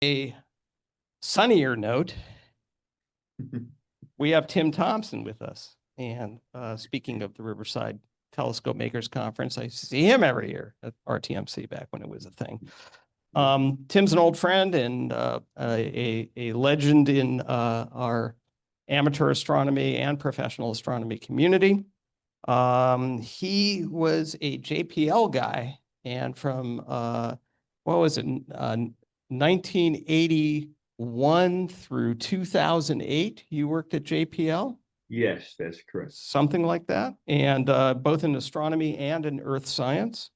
A sunnier note, we have Tim Thompson with us. And speaking of the Riverside Telescope Makers Conference, I see him every year at RTMC back when it was a thing. Tim's an old friend and a legend in our amateur astronomy and professional astronomy community. He was a JPL guy, and from what was it, 1981 through 2008, you worked at JPL? Yes, that's correct. Something like that, and both in astronomy and in earth science.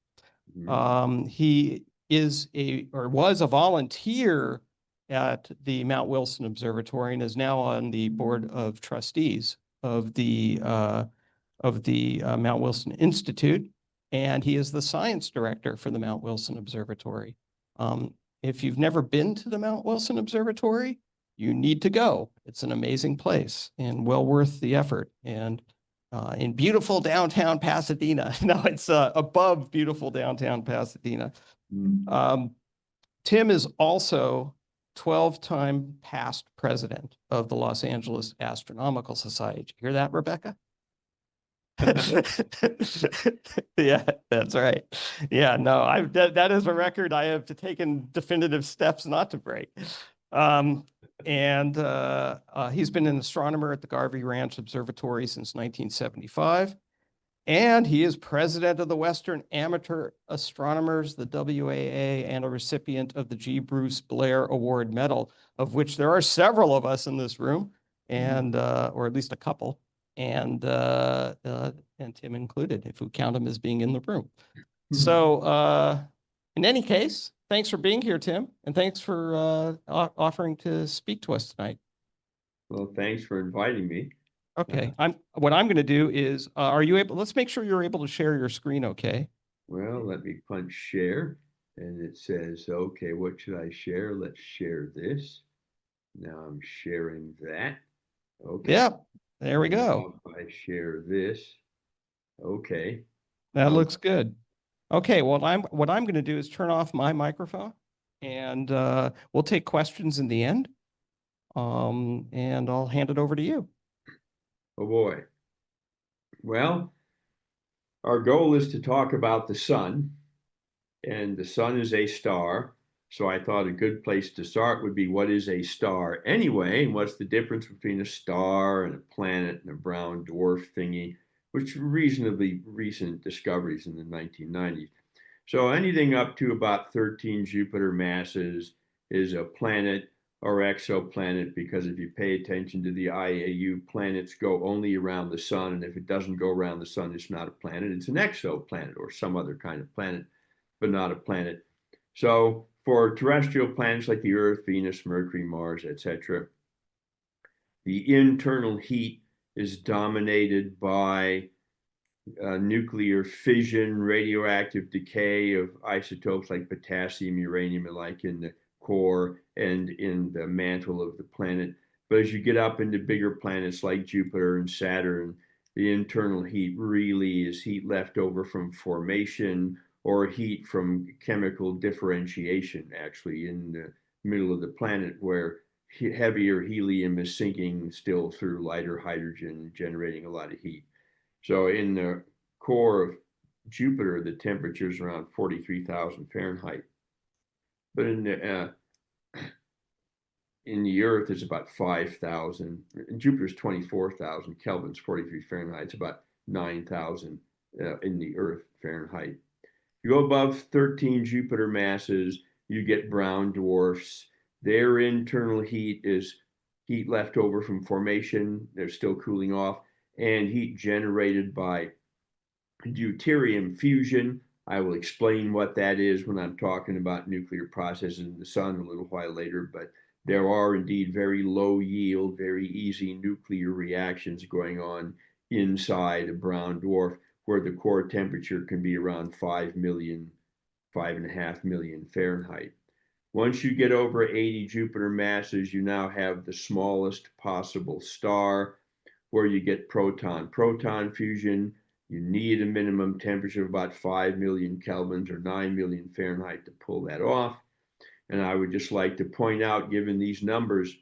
He is was a volunteer at the Mount Wilson Observatory and is now on the board of trustees of the Mount Wilson Institute, and he is the science director for the Mount Wilson Observatory. If you've never been to the Mount Wilson Observatory, you need to go. It's an amazing place and well worth the effort. And in beautiful downtown Pasadena. No, it's above beautiful downtown Pasadena. Tim is also 12-time past president of the Los Angeles Astronomical Society. Did you hear that, Rebecca? Yeah, that's right. Yeah, no, that is a record I have taken definitive steps not to break. And he's been an astronomer at the Garvey Ranch Observatory since 1975. And he is president of the Western Amateur Astronomers, the WAA, and a recipient of the G. Bruce Blair Award Medal, of which there are several of us in this room, and or at least a couple, and Tim included, if we count him as being in the room. So in any case, thanks for being here, Tim, and thanks for offering to speak to us tonight. Well, thanks for inviting me. Okay, what I'm going to do is, are you able? Let's make sure you're able to share your screen. Okay. Well, let me punch share, and it says, okay, what should I share? Let's share this. Now I'm sharing that. Okay. Yeah, there we go. Now if I share this. Okay. That looks good. Okay, well, what I'm going to do is turn off my microphone, and we'll take questions in the end. And I'll hand it over to you. Oh boy. Well, our goal is to talk about the sun, and the sun is a star. So I thought a good place to start would be, what is a star anyway? And what's the difference between a star and a planet and a brown dwarf thingy, which are reasonably recent discoveries in the 1990s. So anything up to about 13 Jupiter masses is a planet or exoplanet, because if you pay attention to the IAU, planets go only around the sun, and if it doesn't go around the sun, it's not a planet. It's an exoplanet or some other kind of planet, but not a planet. So for terrestrial planets like the Earth, Venus, Mercury, Mars, etc., the internal heat is dominated by nuclear fission, radioactive decay of isotopes like potassium, uranium, and like in the core and in the mantle of the planet. But as you get up into bigger planets like Jupiter and Saturn, the internal heat really is heat left over from formation or heat from chemical differentiation, actually, in the middle of the planet, where heavier helium is sinking still through lighter hydrogen, generating a lot of heat. So in the core of Jupiter, the temperature is around 43,000 Fahrenheit. But in the Earth, it's about 5,000. Jupiter's 24,000 Kelvin's 43 Fahrenheit. It's about 9,000 in the Earth Fahrenheit. You go above 13 Jupiter masses, you get brown dwarfs. Their internal heat is heat left over from formation. They're still cooling off, and heat generated by deuterium fusion. I will explain what that is when I'm talking about nuclear processes in the sun a little while later, but there are indeed very low yield, very easy nuclear reactions going on inside a brown dwarf, where the core temperature can be around 5 million, 5.5 million Fahrenheit. Once you get over 80 Jupiter masses, you now have the smallest possible star, where you get proton fusion. You need a minimum temperature of about 5 million Kelvins or 9 million Fahrenheit to pull that off. And I would just like to point out, given these numbers,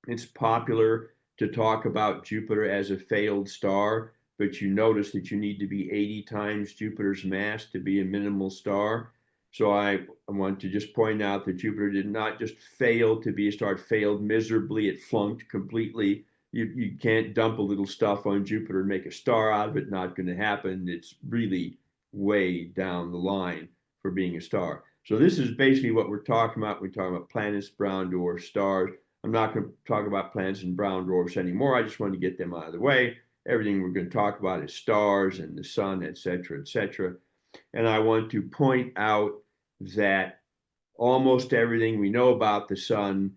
it's popular to talk about Jupiter as a failed star, but you notice that you need to be 80 times Jupiter's mass to be a minimal star. So I want to just point out that Jupiter did not just fail to be a star, it failed miserably, it flunked completely. You can't dump a little stuff on Jupiter and make a star out of it, not going to happen. It's really way down the line for being a star. So this is basically what we're talking about. We're talking about planets, brown dwarfs, stars. I'm not going to talk about planets and brown dwarfs anymore. I just want to get them out of the way. Everything we're going to talk about is stars and the sun, et cetera, et cetera. And I want to point out that almost everything we know about the sun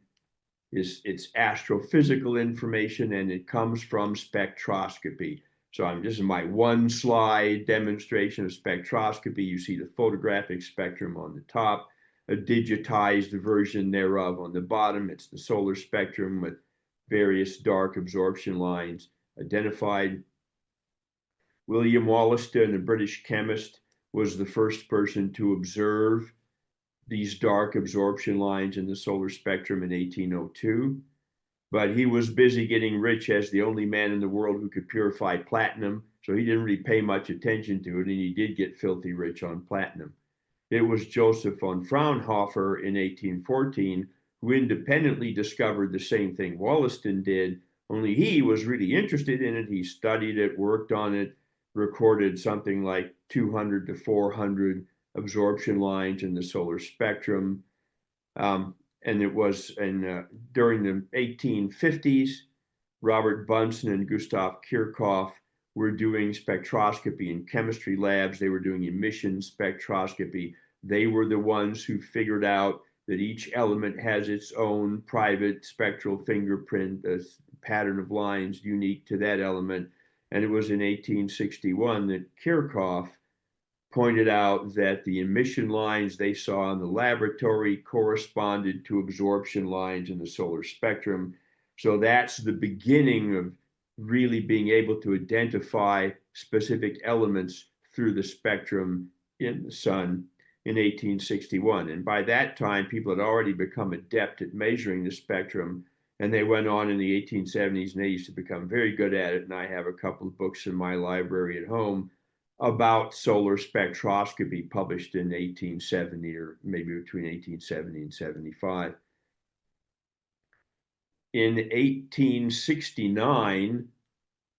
is its astrophysical information, and it comes from spectroscopy. So this is my one slide demonstration of spectroscopy. You see the photographic spectrum on the top, a digitized version thereof on the bottom. It's the solar spectrum with various dark absorption lines identified. William Wollaston, a British chemist, was the first person to observe these dark absorption lines in the solar spectrum in 1802. But he was busy getting rich as the only man in the world who could purify platinum, so he didn't really pay much attention to it, and he did get filthy rich on platinum. It was Joseph von Fraunhofer in 1814 who independently discovered the same thing Wollaston did, only he was really interested in it. He studied it, worked on it, recorded something like 200 to 400 absorption lines in the solar spectrum. And it was during the 1850s, Robert Bunsen and Gustav Kirchhoff were doing spectroscopy in chemistry labs. They were doing emission spectroscopy. They were the ones who figured out that each element has its own private spectral fingerprint, a pattern of lines unique to that element. And it was in 1861 that Kirchhoff pointed out that the emission lines they saw in the laboratory corresponded to absorption lines in the solar spectrum. So that's the beginning of really being able to identify specific elements through the spectrum in the sun in 1861. And by that time, people had already become adept at measuring the spectrum, and they went on in the 1870s and 80s to become very good at it. And I have a couple of books in my library at home about solar spectroscopy published in 1870 or maybe between 1870 and 75. In 1869,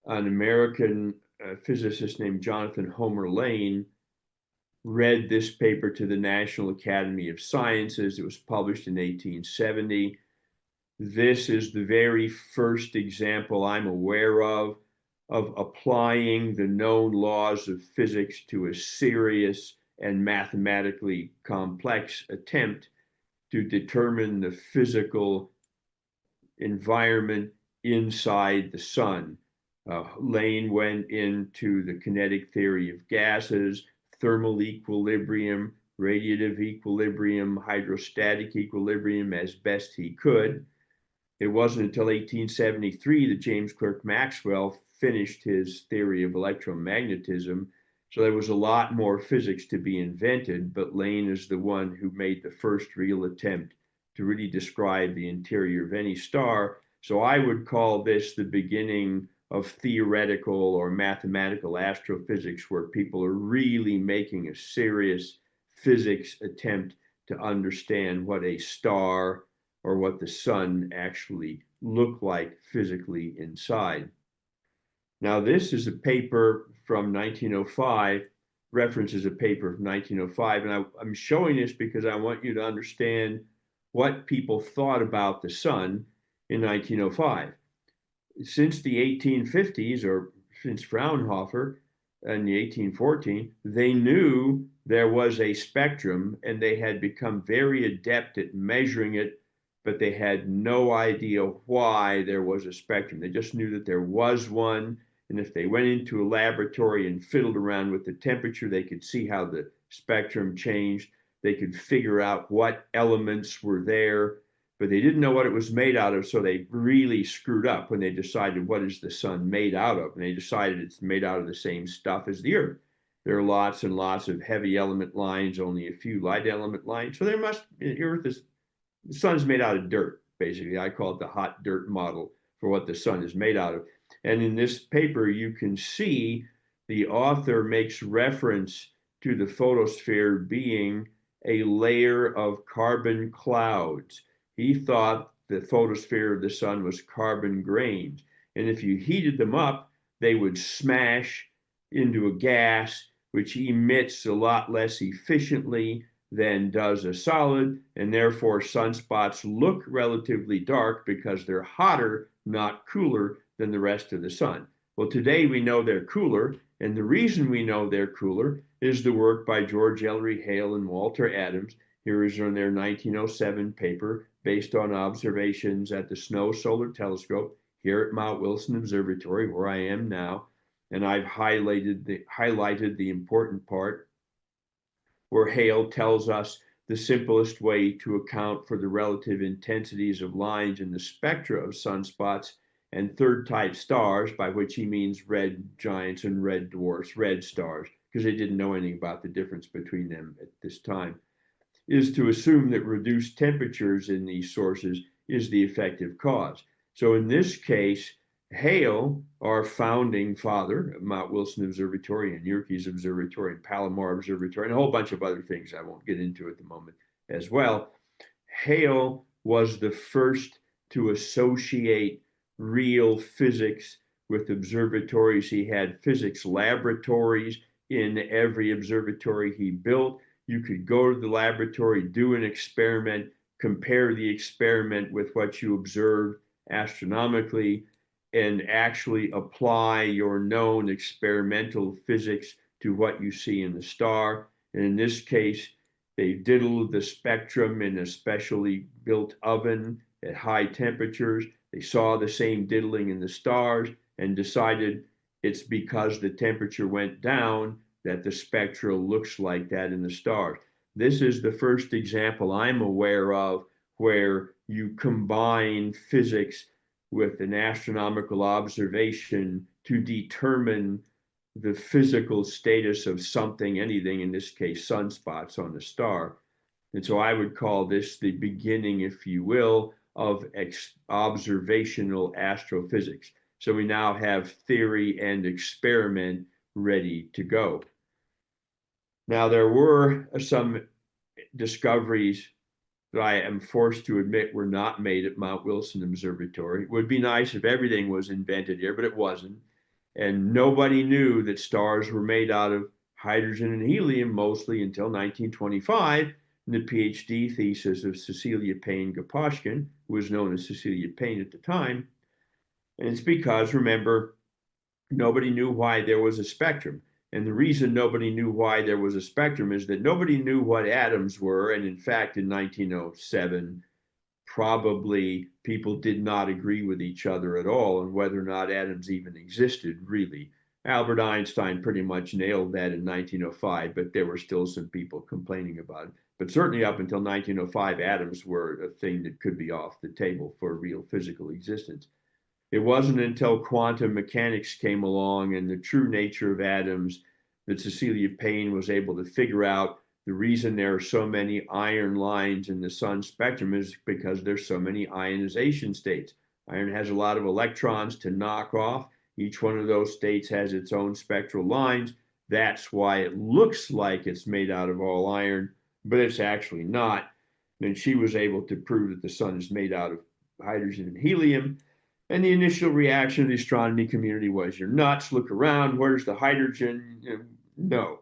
an American physicist named Jonathan Homer Lane read this paper to the National Academy of Sciences. It was published in 1870. This is the very first example I'm aware of applying the known laws of physics to a serious and mathematically complex attempt to determine the physical environment inside the sun. Lane went into the kinetic theory of gases, thermal equilibrium, radiative equilibrium, hydrostatic equilibrium as best he could. It wasn't until 1873 that James Clerk Maxwell finished his theory of electromagnetism. So there was a lot more physics to be invented, but Lane is the one who made the first real attempt to really describe the interior of any star. So I would call this the beginning of theoretical or mathematical astrophysics, where people are really making a serious physics attempt to understand what a star or what the sun actually looked like physically inside. Now, this is a paper from 1905, references a paper from 1905, and I'm showing this because I want you to understand what people thought about the sun in 1905. Since the 1850s, or since Fraunhofer in the 1814, they knew there was a spectrum, and they had become very adept at measuring it, but they had no idea why there was a spectrum. They just knew that there was one, and if they went into a laboratory and fiddled around with the temperature, they could see how the spectrum changed. They could figure out what elements were there, but they didn't know what it was made out of, so they really screwed up when they decided what is the sun made out of, and they decided it's made out of the same stuff as the Earth. there are lots and lots of heavy element lines, only a few light element lines. So there must, the sun's made out of dirt, basically. I call it the hot dirt model for what the sun is made out of. And in this paper, you can see the author makes reference to the photosphere being a layer of carbon clouds. He thought the photosphere of the sun was carbon grains. And if you heated them up, they would smash into a gas, which emits a lot less efficiently than does a solid, and therefore sunspots look relatively dark because they're hotter, not cooler than the rest of the sun. Well, today we know they're cooler, and the reason we know they're cooler is the work by George Ellery Hale and Walter Adams. Here is in their 1907 paper based on observations at the Snow Solar Telescope here at Mount Wilson Observatory, where I am now. And I've highlighted the important part where Hale tells us the simplest way to account for the relative intensities of lines in the spectra of sunspots and third type stars, by which he means red giants and red dwarfs, red stars, because they didn't know anything about the difference between them at this time, is to assume that reduced temperatures in these sources is the effective cause. So in this case, Hale, our founding father of Mount Wilson Observatory and Yerkes Observatory and Palomar Observatory, and a whole bunch of other things I won't get into at the moment as well. Hale was the first to associate real physics with observatories. He had physics laboratories in every observatory he built. You could go to the laboratory, do an experiment, compare the experiment with what you observed astronomically, and actually apply your known experimental physics to what you see in the star. And in this case, they diddled the spectrum in a specially built oven at high temperatures. They saw the same diddling in the stars and decided it's because the temperature went down that the spectra looks like that in the stars. This is the first example I'm aware of where you combine physics with an astronomical observation to determine the physical status of something, anything, in this case, sunspots on a star. And so I would call this the beginning, if you will, of observational astrophysics. So we now have theory and experiment ready to go. Now, there were some discoveries that I am forced to admit were not made at Mount Wilson Observatory. It would be nice if everything was invented here, but it wasn't. And nobody knew that stars were made out of hydrogen and helium mostly until 1925, in the PhD thesis of Cecilia Payne-Gaposchkin, who was known as Cecilia Payne at the time. And it's because, remember, nobody knew why there was a spectrum. And the reason nobody knew why there was a spectrum is that nobody knew what atoms were. And in fact, in 1907, probably people did not agree with each other at all on whether or not atoms even existed, really. Albert Einstein pretty much nailed that in 1905, but there were still some people complaining about it. But certainly up until 1905, atoms were a thing that could be off the table for real physical existence. It wasn't until quantum mechanics came along and the true nature of atoms that Cecilia Payne was able to figure out the reason there are so many iron lines in the sun spectrum is because there's so many ionization states. Iron has a lot of electrons to knock off. Each one of those states has its own spectral lines. That's why it looks like it's made out of all iron, but it's actually not. And she was able to prove that the sun is made out of hydrogen and helium. And the initial reaction of the astronomy community was, you're nuts, look around, where's the hydrogen? No.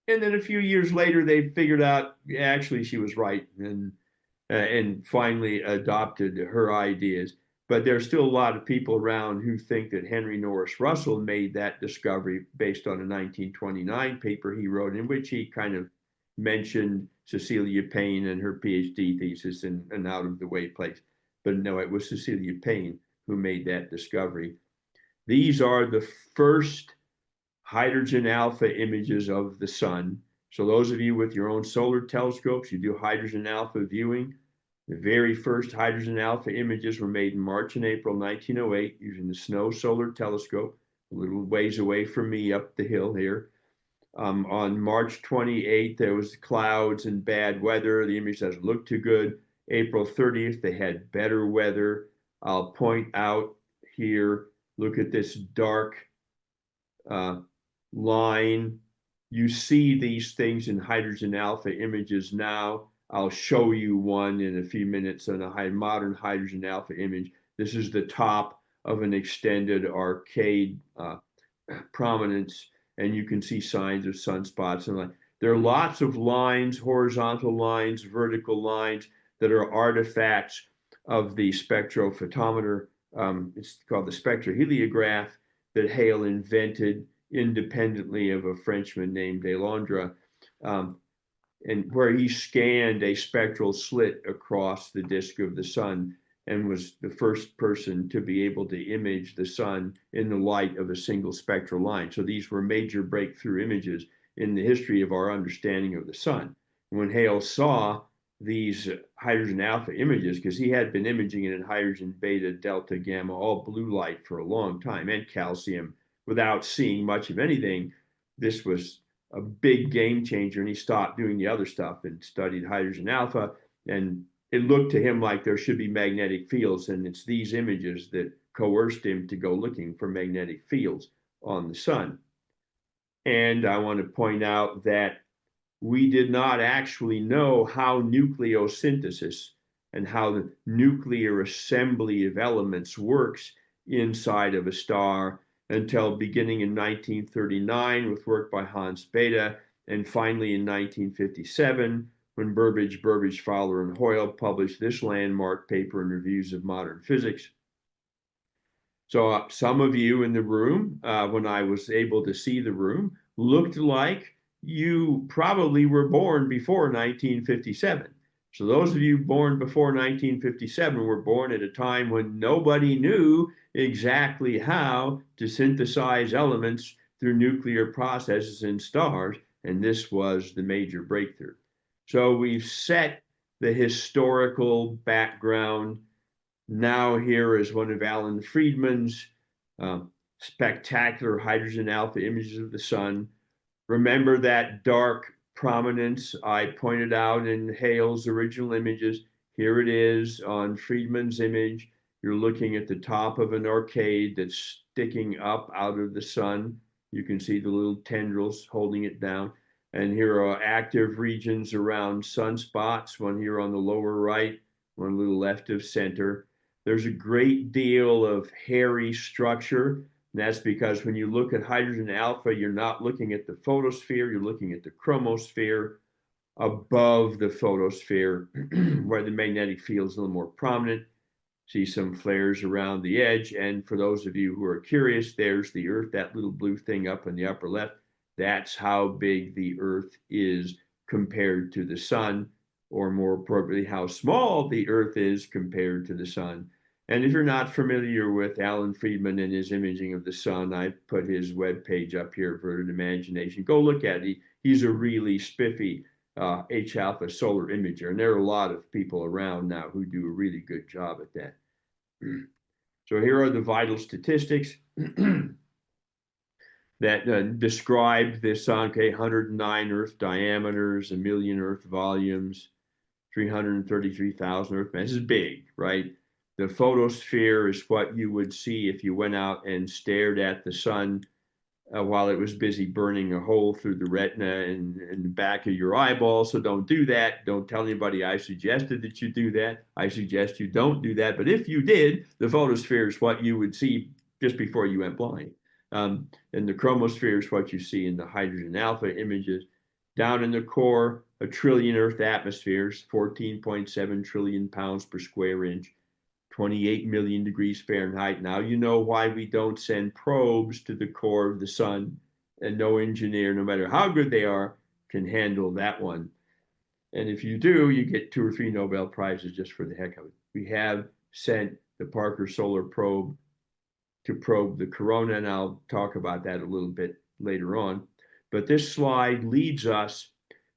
And then a few years later, they figured out, actually, she was right, and finally adopted her ideas. But there's still a lot of people around who think that Henry Norris Russell made that discovery based on a 1929 paper he wrote, in which he kind of mentioned Cecilia Payne and her PhD thesis in an out-of-the-way place. But no, it was Cecilia Payne who made that discovery. These are the first hydrogen alpha images of the sun. So those of you with your own solar telescopes, you do hydrogen alpha viewing. The very first hydrogen alpha images were made in March and April 1908 using the Snow Solar Telescope, a little ways away from me up the hill here. On March 28th, there was clouds and bad weather. The image doesn't look too good. April 30th, they had better weather. I'll point out here, look at this dark line. You see these things in hydrogen alpha images now. I'll show you one in a few minutes on a modern hydrogen alpha image. This is the top of an extended arcade prominence, and you can see signs of sunspots. And like, there are lots of lines, horizontal lines, vertical lines that are artifacts of the spectrophotometer. It's called the spectroheliograph that Hale invented independently of a Frenchman named Deslandres, and where he scanned a spectral slit across the disk of the sun and was the first person to be able to image the sun in the light of a single spectral line. So these were major breakthrough images in the history of our understanding of the sun. When Hale saw these hydrogen alpha images, because he had been imaging it in hydrogen beta, delta, gamma, all blue light for a long time, and calcium, without seeing much of anything, this was a big game changer, and he stopped doing the other stuff and studied hydrogen alpha, and it looked to him like there should be magnetic fields, and it's these images that coerced him to go looking for magnetic fields on the sun. And I want to point out that we did not actually know how nucleosynthesis and how the nuclear assembly of elements works inside of a star until beginning in 1939 with work by Hans Bethe, and finally in 1957 when Burbage, Fowler, and Hoyle published this landmark paper in Reviews of Modern Physics. So some of you in the room, when I was able to see the room, looked like you probably were born before 1957. So those of you born before 1957 were born at a time when nobody knew exactly how to synthesize elements through nuclear processes in stars, and this was the major breakthrough. So we've set the historical background. Now here is one of Alan Friedman's spectacular hydrogen alpha images of the sun. Remember that dark prominence I pointed out in Hale's original images? Here it is on Friedman's image. You're looking at the top of an arcade that's sticking up out of the sun. You can see the little tendrils holding it down. And here are active regions around sunspots, one here on the lower right, one a little left of center. There's a great deal of hairy structure. And that's because when you look at hydrogen alpha, you're not looking at the photosphere, you're looking at the chromosphere above the photosphere where the magnetic field is a little more prominent. See some flares around the edge. And for those of you who are curious, there's the Earth, that little blue thing up in the upper left. That's how big the Earth is compared to the sun, or more appropriately, how small the Earth is compared to the sun. And if you're not familiar with Alan Friedman and his imaging of the sun, I put his webpage up here, Averted Imagination. Go look at it. He's a really spiffy H-alpha solar imager, and there are a lot of people around now who do a really good job at that. So here are the vital statistics that describe this sun. Okay, 109 Earth diameters, 1 million Earth volumes, 333,000 Earth mass. This is big, right? The photosphere is what you would see if you went out and stared at the sun while it was busy burning a hole through the retina and the back of your eyeball. So don't do that. Don't tell anybody I suggested that you do that. I suggest you don't do that. But if you did, the photosphere is what you would see just before you went blind. And the chromosphere is what you see in the hydrogen alpha images. Down in the core, 1 trillion Earth atmospheres, 14.7 trillion pounds per square inch, 28 million degrees Fahrenheit. Now you know why we don't send probes to the core of the sun, and no engineer, no matter how good they are, can handle that one. And if you do, you get 2 or 3 Nobel Prizes just for the heck of it. We have sent the Parker Solar Probe to probe the corona, and I'll talk about that a little bit later on. But this slide leads us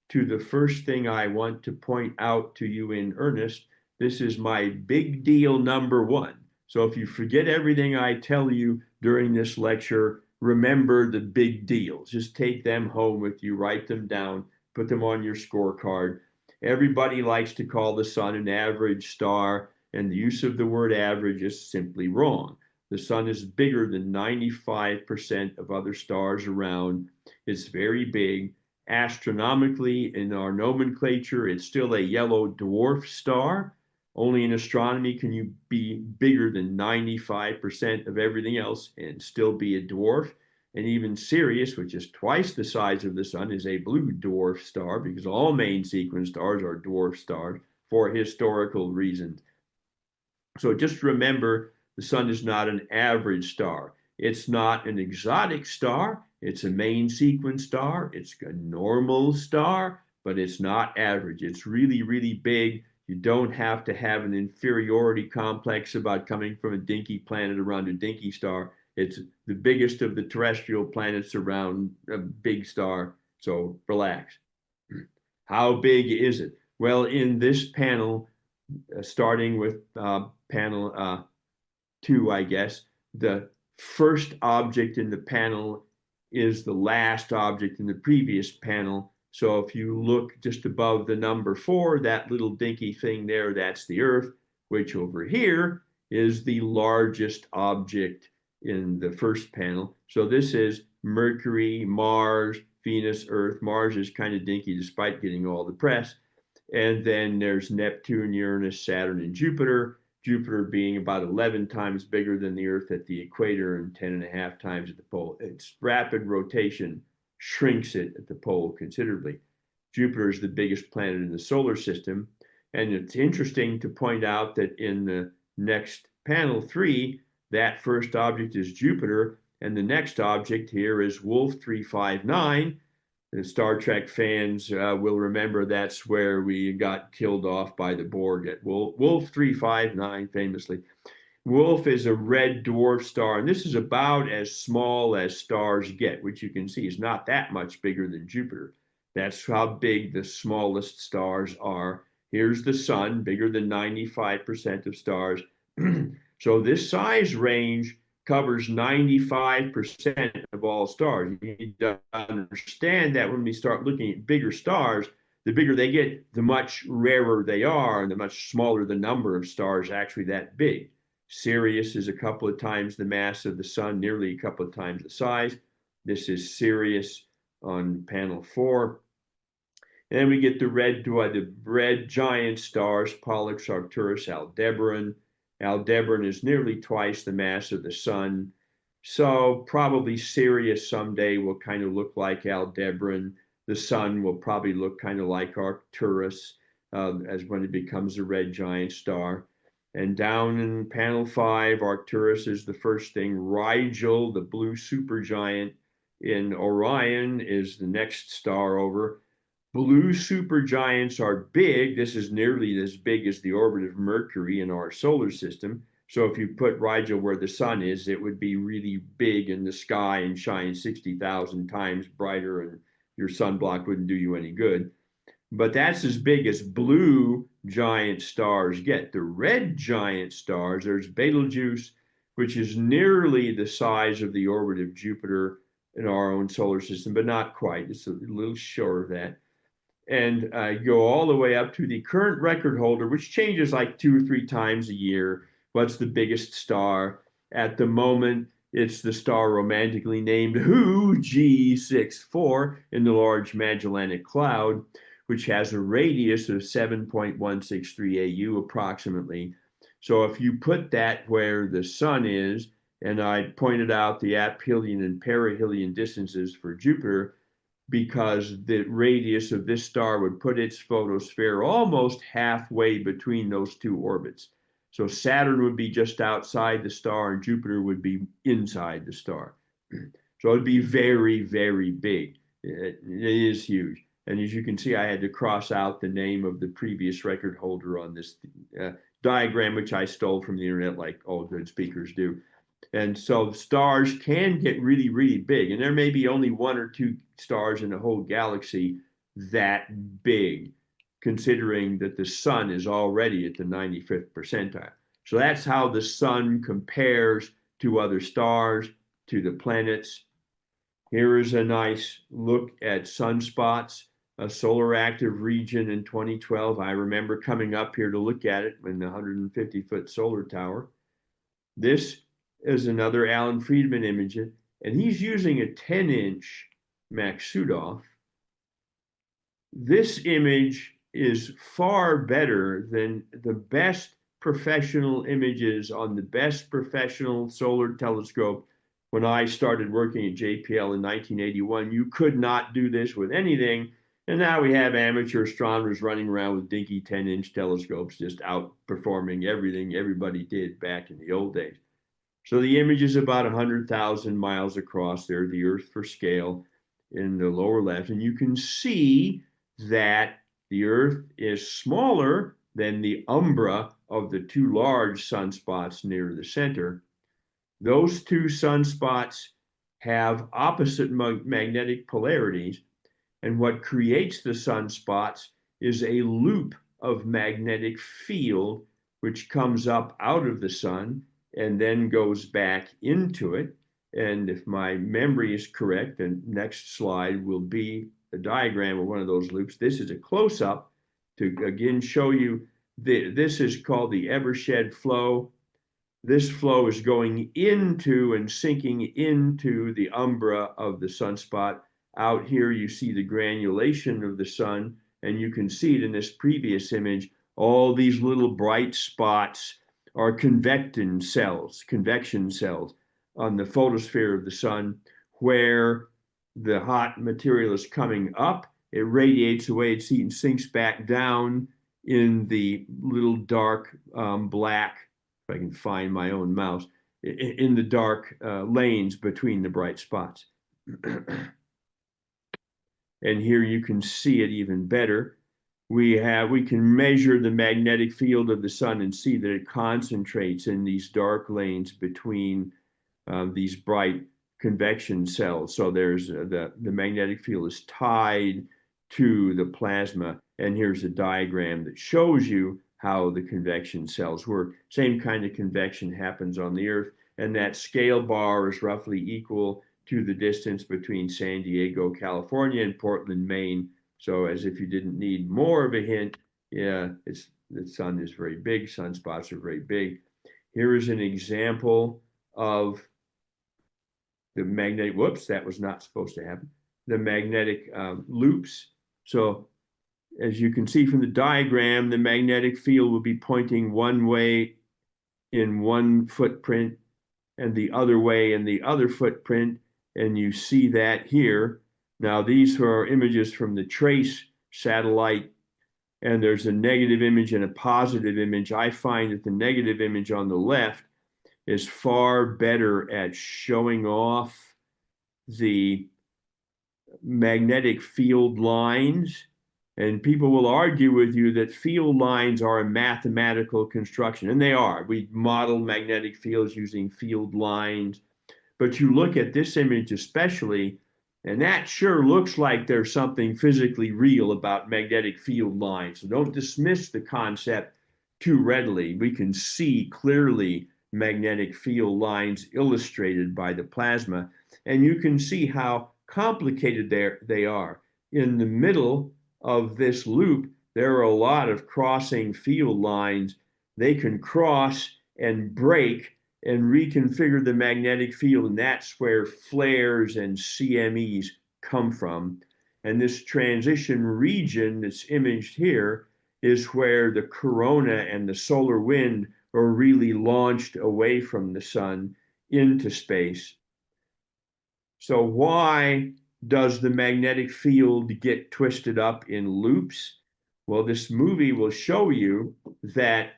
to the first thing I want to point out to you in earnest. This is my big deal number 1. So if you forget everything I tell you during this lecture, remember the big deals. Just take them home with you, write them down, put them on your scorecard. Everybody likes to call the sun an average star, and the use of the word average is simply wrong. The sun is bigger than 95% of other stars around. It's very big. Astronomically, in our nomenclature, it's still a yellow dwarf star. Only in astronomy can you be bigger than 95% of everything else and still be a dwarf. And even Sirius, which is twice the size of the sun, is a blue dwarf star because all main sequence stars are dwarf stars for historical reasons. So just remember, the sun is not an average star. It's not an exotic star. It's a main sequence star. It's a normal star, but it's not average. It's really, really big. You don't have to have an inferiority complex about coming from a dinky planet around a dinky star. It's the biggest of the terrestrial planets around a big star. So relax. How big is it? Well, in this panel, starting with panel 2, I guess, the first object in the panel is the last object in the previous panel. So if you look just above the number 4, that little dinky thing there, that's the Earth, which over here is the largest object in the first panel. So this is Mercury, Mars, Venus, Earth. Mars is kind of dinky despite getting all the press. And then there's Neptune, Uranus, Saturn, and Jupiter. Jupiter being about 11 times bigger than the Earth at the equator and 10.5 times at the pole. Its rapid rotation shrinks it at the pole considerably. Jupiter is the biggest planet in the solar system. And it's interesting to point out that in the next panel 3, that first object is Jupiter, and the next object here is Wolf 359. The Star Trek fans will remember that's where we got killed off by the Borg at Wolf 359, famously. Wolf is a red dwarf star, and this is about as small as stars get, which you can see is not that much bigger than Jupiter. That's how big the smallest stars are. Here's the sun, bigger than 95% of stars. So this size range covers 95% of all stars. You need to understand that when we start looking at bigger stars, the bigger they get, the much rarer they are, and the much smaller the number of stars actually that big. Sirius is a couple of times the mass of the sun, nearly a couple of times the size. This is Sirius on panel 4. And then we get the red giant stars, Pollux, Arcturus, Aldebaran. Aldebaran is nearly twice the mass of the sun. So probably Sirius someday will kind of look like Aldebaran. The sun will probably look kind of like Arcturus as when it becomes a red giant star. And down in panel 5, Arcturus is the first thing. Rigel, the blue supergiant in Orion, is the next star over. Blue supergiants are big. This is nearly as big as the orbit of Mercury in our solar system. So if you put Rigel where the sun is, it would be really big in the sky and shine 60,000 times brighter, and your sunblock wouldn't do you any good. But that's as big as blue giant stars get. The red giant stars, there's Betelgeuse, which is nearly the size of the orbit of Jupiter in our own solar system, but not quite. It's a little short of that. And go all the way up to the current record holder, which changes like 2 or 3 times a year. What's the biggest star? At the moment, it's the star romantically named Who G64 in the Large Magellanic Cloud, which has a radius of 7.163 AU approximately. So if you put that where the sun is, and I pointed out the aphelion and perihelion distances for Jupiter, because the radius of this star would put its photosphere almost halfway between those 2 orbits. So Saturn would be just outside the star and Jupiter would be inside the star. So it'd be very, very big. It is huge. And as you can see, I had to cross out the name of the previous record holder on this diagram, which I stole from the internet like all good speakers do. And so stars can get really, really big. And there may be only 1 or 2 stars in the whole galaxy that big, considering that the sun is already at the 95th percentile. So that's how the sun compares to other stars, to the planets, Here is a nice look at sunspots, a solar active region in 2012. I remember coming up here to look at it in the 150-foot solar tower. This is another Alan Friedman image, and he's using a 10-inch Maksudov. This image is far better than the best professional images on the best professional solar telescope. When I started working at JPL in 1981, you could not do this with anything. And now we have amateur astronomers running around with dinky 10-inch telescopes, just outperforming everything everybody did back in the old days. So the image is about 100,000 miles across there, the Earth for scale in the lower left. And you can see that the Earth is smaller than the umbra of the two large sunspots near the center. Those two sunspots have opposite magnetic polarities, and what creates the sunspots is a loop of magnetic field which comes up out of the sun and then goes back into it. And if my memory is correct, the next slide will be a diagram of one of those loops. This is a close-up to again show you this is called the Evershed flow. This flow is going into and sinking into the umbra of the sunspot. Out here you see the granulation of the sun, and you can see it in this previous image. All these little bright spots are convection cells on the photosphere of the sun, where the hot material is coming up, it radiates away, its heat, and sinks back down in the little dark black, if I can find my own mouse, in the dark lanes between the bright spots. And here you can see it even better. We can measure the magnetic field of the sun and see that it concentrates in these dark lanes between these bright convection cells. So there's the magnetic field is tied to the plasma. And here's a diagram that shows you how the convection cells work. Same kind of convection happens on the Earth. And that scale bar is roughly equal to the distance between San Diego, California, and Portland, Maine. So as if you didn't need more of a hint, yeah, the sun is very big. Sunspots are very big. Here is an example of the magnetic, whoops, that was not supposed to happen. The magnetic loops. So as you can see from the diagram, the magnetic field will be pointing one way in one footprint and the other way in the other footprint. And you see that here. Now, these are images from the TRACE satellite, and there's a negative image and a positive image. I find that the negative image on the left is far better at showing off the magnetic field lines. And people will argue with you that field lines are a mathematical construction, and they are. We model magnetic fields using field lines. But you look at this image especially, and that sure looks like there's something physically real about magnetic field lines. So don't dismiss the concept too readily. We can see clearly magnetic field lines illustrated by the plasma, and you can see how complicated they are. In the middle of this loop, there are a lot of crossing field lines. They can cross and break and reconfigure the magnetic field, and that's where flares and CMEs come from. And this transition region that's imaged here is where the corona and the solar wind are really launched away from the sun into space. So why does the magnetic field get twisted up in loops? Well, this movie will show you that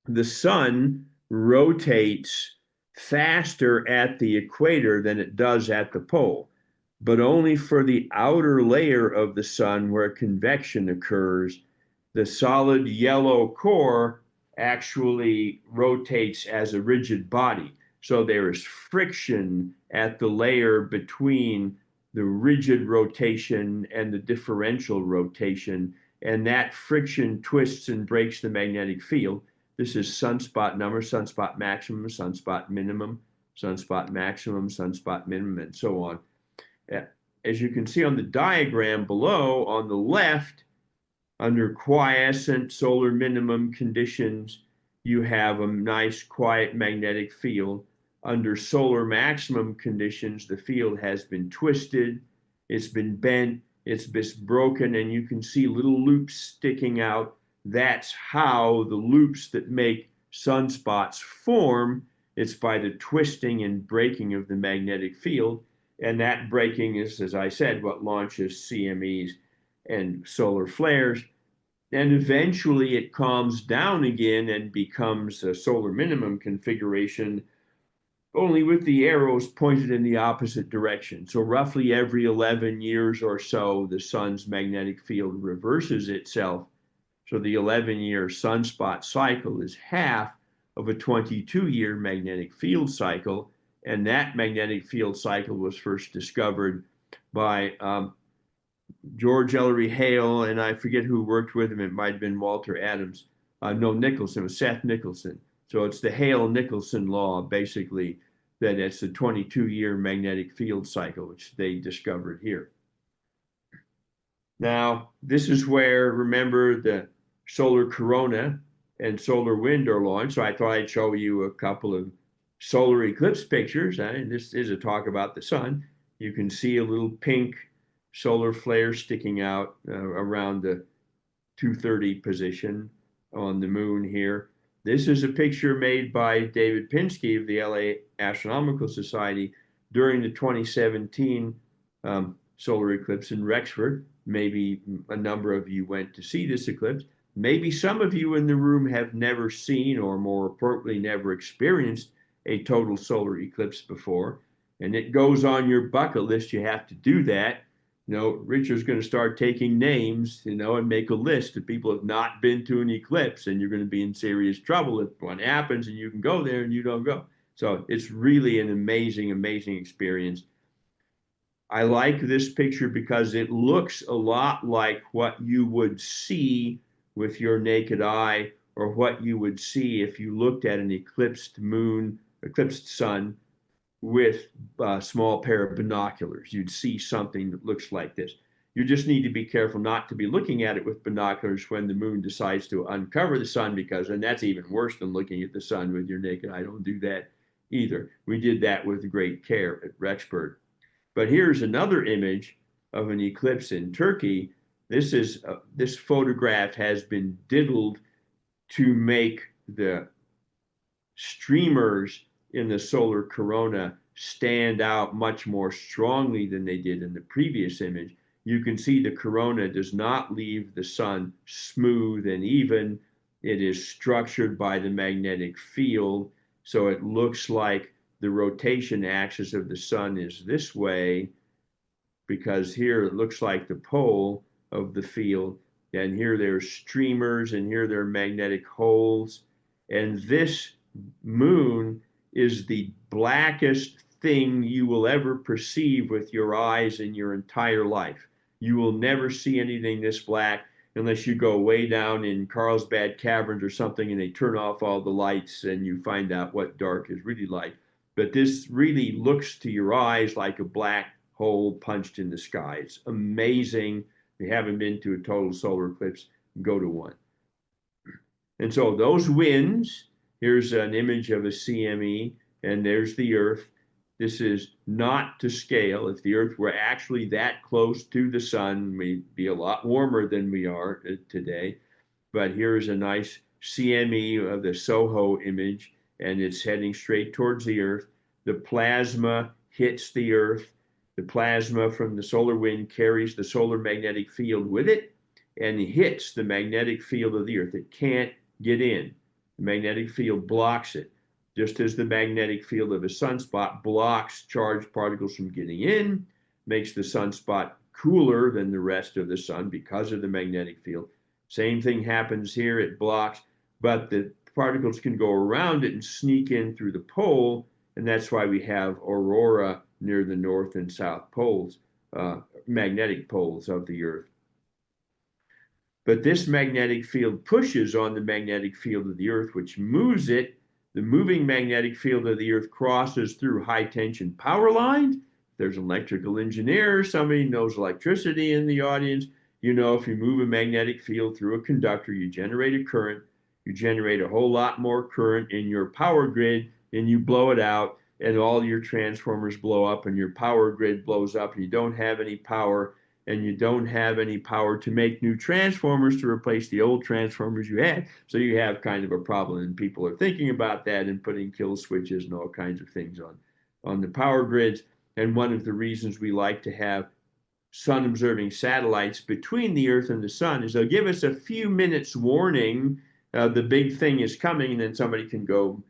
the sun rotates faster at the equator than it does at the pole, but only for the outer layer of the sun where convection occurs. The solid yellow core actually rotates as a rigid body. So there is friction at the layer between the rigid rotation and the differential rotation, and that friction twists and breaks the magnetic field. This is sunspot number, sunspot maximum, sunspot minimum, sunspot maximum, sunspot minimum, and so on. As you can see on the diagram below, on the left, under quiescent solar minimum conditions, you have a nice quiet magnetic field. Under solar maximum conditions, the field has been twisted, it's been bent, it's been broken, and you can see little loops sticking out. That's how the loops that make sunspots form. It's by the twisting and breaking of the magnetic field. And that breaking is, as I said, what launches CMEs and solar flares. And eventually it calms down again and becomes a solar minimum configuration, only with the arrows pointed in the opposite direction. So roughly every 11 years or so, the sun's magnetic field reverses itself. So the 11-year sunspot cycle is half of a 22-year magnetic field cycle. And that magnetic field cycle was first discovered by George Ellery Hale, and I forget who worked with him. It might have been Walter Adams. No, Nicholson. It was Seth Nicholson. So it's the Hale-Nicholson law, basically, that it's a 22-year magnetic field cycle, which they discovered here. Now, this is where, remember, the solar corona and solar wind are launched. So I thought I'd show you a couple of solar eclipse pictures. And this is a talk about the sun. You can see a little pink solar flare sticking out around the 230 position on the moon here. This is a picture made by David Pinsky of the LA Astronomical Society during the 2017 solar eclipse in Rexford. Maybe a number of you went to see this eclipse. Maybe some of you in the room have never seen, or more appropriately, never experienced a total solar eclipse before. And it goes on your bucket list. You have to do that. Richard's going to start taking names, and make a list of people who have not been to an eclipse, and you're going to be in serious trouble if one happens and you can go there and you don't go. So it's really an amazing, amazing experience. I like this picture because it looks a lot like what you would see with your naked eye, or what you would see if you looked at an eclipsed moon, eclipsed sun, with a small pair of binoculars. You'd see something that looks like this. You just need to be careful not to be looking at it with binoculars when the moon decides to uncover the sun, because then that's even worse than looking at the sun with your naked eye. Don't do that either. We did that with great care at Rexford. But here's another image of an eclipse in Turkey. This photograph has been diddled to make the streamers in the solar corona stand out much more strongly than they did in the previous image. You can see the corona does not leave the sun smooth and even. It is structured by the magnetic field. So it looks like the rotation axis of the sun is this way, because here it looks like the pole of the field. And here there's streamers, and here there are magnetic holes. And this moon is the blackest thing you will ever perceive with your eyes in your entire life. You will never see anything this black unless you go way down in Carlsbad Caverns or something and they turn off all the lights and you find out what dark is really like. But this really looks to your eyes like a black hole punched in the sky. It's amazing. If you haven't been to a total solar eclipse, go to one. And so those winds, here's an image of a CME, and there's the Earth. This is not to scale. If the Earth were actually that close to the sun, we'd be a lot warmer than we are today. But here's a nice CME of the SOHO image, and it's heading straight towards the Earth. The plasma hits the Earth. The plasma from the solar wind carries the solar magnetic field with it and hits the magnetic field of the Earth. It can't get in. The magnetic field blocks it, just as the magnetic field of a sunspot blocks charged particles from getting in, makes the sunspot cooler than the rest of the sun because of the magnetic field. Same thing happens here. It blocks, but the particles can go around it and sneak in through the pole, and that's why we have aurora near the north and south poles, magnetic poles of the Earth. But this magnetic field pushes on the magnetic field of the Earth, which moves it. The moving magnetic field of the Earth crosses through high tension power lines, there's an electrical engineer, somebody knows electricity in the audience, you know, if you move a magnetic field through a conductor, you generate a current, you generate a whole lot more current in your power grid, and you blow it out, and all your transformers blow up, and your power grid blows up, and you don't have any power, and you don't have any power to make new transformers to replace the old transformers you had. So you have kind of a problem, and people are thinking about that and putting kill switches and all kinds of things on the power grids. And one of the reasons we like to have sun observing satellites between the Earth and the sun is they'll give us a few minutes warning, the big thing is coming, and then somebody can go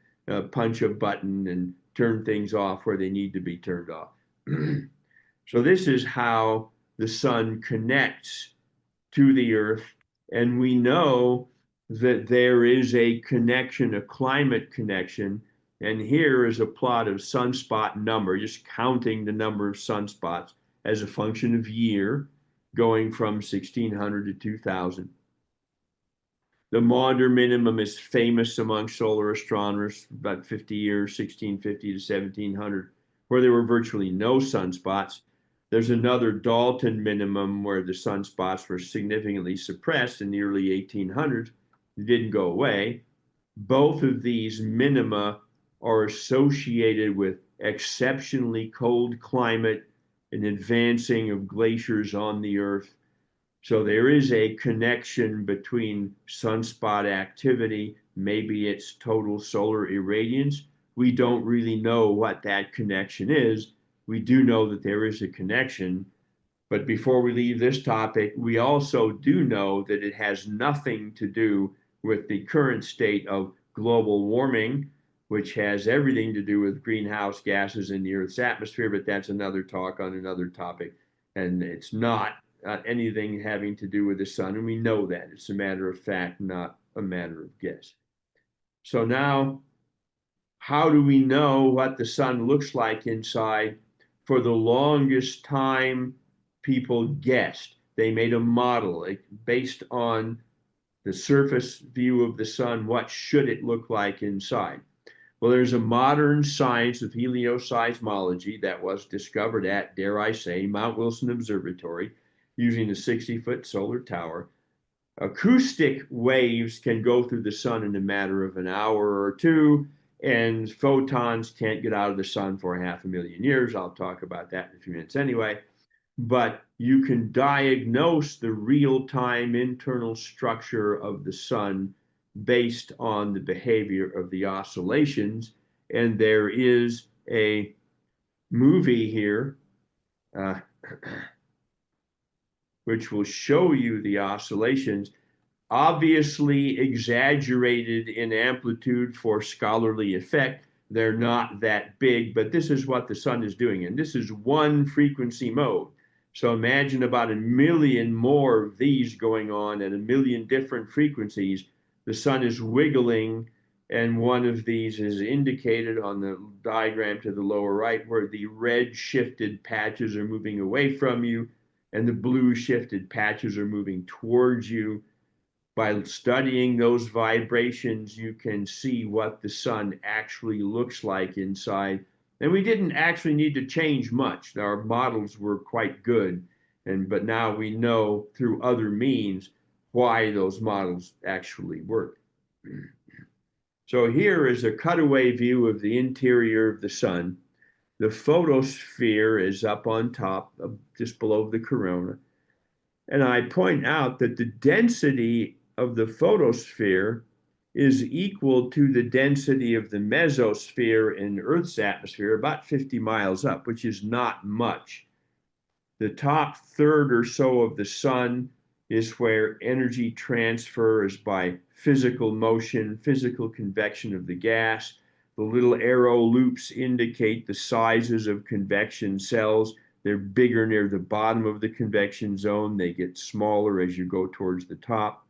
punch a button and turn things off where they need to be turned off. So this is how the sun connects to the Earth, and we know that there is a connection, a climate connection. And here is a plot of sunspot number, just counting the number of sunspots as a function of year, going from 1600 to 2000. The Maunder minimum is famous among solar astronomers, about 50 years, 1650 to 1700, where there were virtually no sunspots. There's another Dalton minimum where the sunspots were significantly suppressed in the early 1800s. It didn't go away. Both of these minima are associated with exceptionally cold climate and advancing of glaciers on the Earth. So there is a connection between sunspot activity, maybe it's total solar irradiance. We don't really know what that connection is. We do know that there is a connection. But before we leave this topic, we also do know that it has nothing to do with the current state of global warming, which has everything to do with greenhouse gases in the Earth's atmosphere, but that's another talk on another topic. And it's not anything having to do with the sun, and we know that. It's a matter of fact, not a matter of guess. So now, how do we know what the sun looks like inside? For the longest time, people guessed. They made a model based on the surface view of the sun. What should it look like inside? Well, there's a modern science of helioseismology that was discovered at, dare I say, Mount Wilson Observatory using a 60-foot solar tower. Acoustic waves can go through the sun in a matter of an hour or two, and photons can't get out of the sun for 500,000 years. I'll talk about that in a few minutes anyway. But you can diagnose the real-time internal structure of the sun based on the behavior of the oscillations. And there is a movie here which will show you the oscillations, obviously exaggerated in amplitude for scholarly effect. They're not that big, but this is what the sun is doing. And this is one frequency mode. So imagine about 1 million more of these going on at 1 million different frequencies. The sun is wiggling, and one of these is indicated on the diagram to the lower right, where the red shifted patches are moving away from you, and the blue shifted patches are moving towards you. By studying those vibrations, you can see what the sun actually looks like inside. And we didn't actually need to change much. Our models were quite good. But now we know through other means why those models actually work. So here is a cutaway view of the interior of the sun. The photosphere is up on top, just below the corona. And I point out that the density of the photosphere is equal to the density of the mesosphere in Earth's atmosphere, about 50 miles up, which is not much. The top third or so of the sun is where energy transfer is by physical motion, physical convection of the gas. The little arrow loops indicate the sizes of convection cells. They're bigger near the bottom of the convection zone. They get smaller as you go towards the top.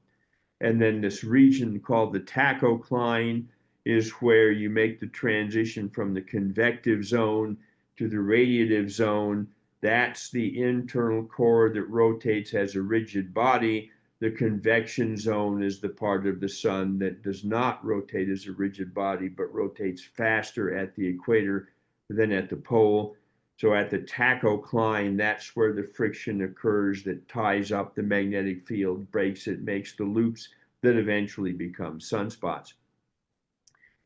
And then this region called the tachocline is where you make the transition from the convective zone to the radiative zone. That's the internal core that rotates as a rigid body. The convection zone is the part of the sun that does not rotate as a rigid body, but rotates faster at the equator than at the pole. So at the tachocline, that's where the friction occurs that ties up the magnetic field, breaks it, makes the loops that eventually become sunspots.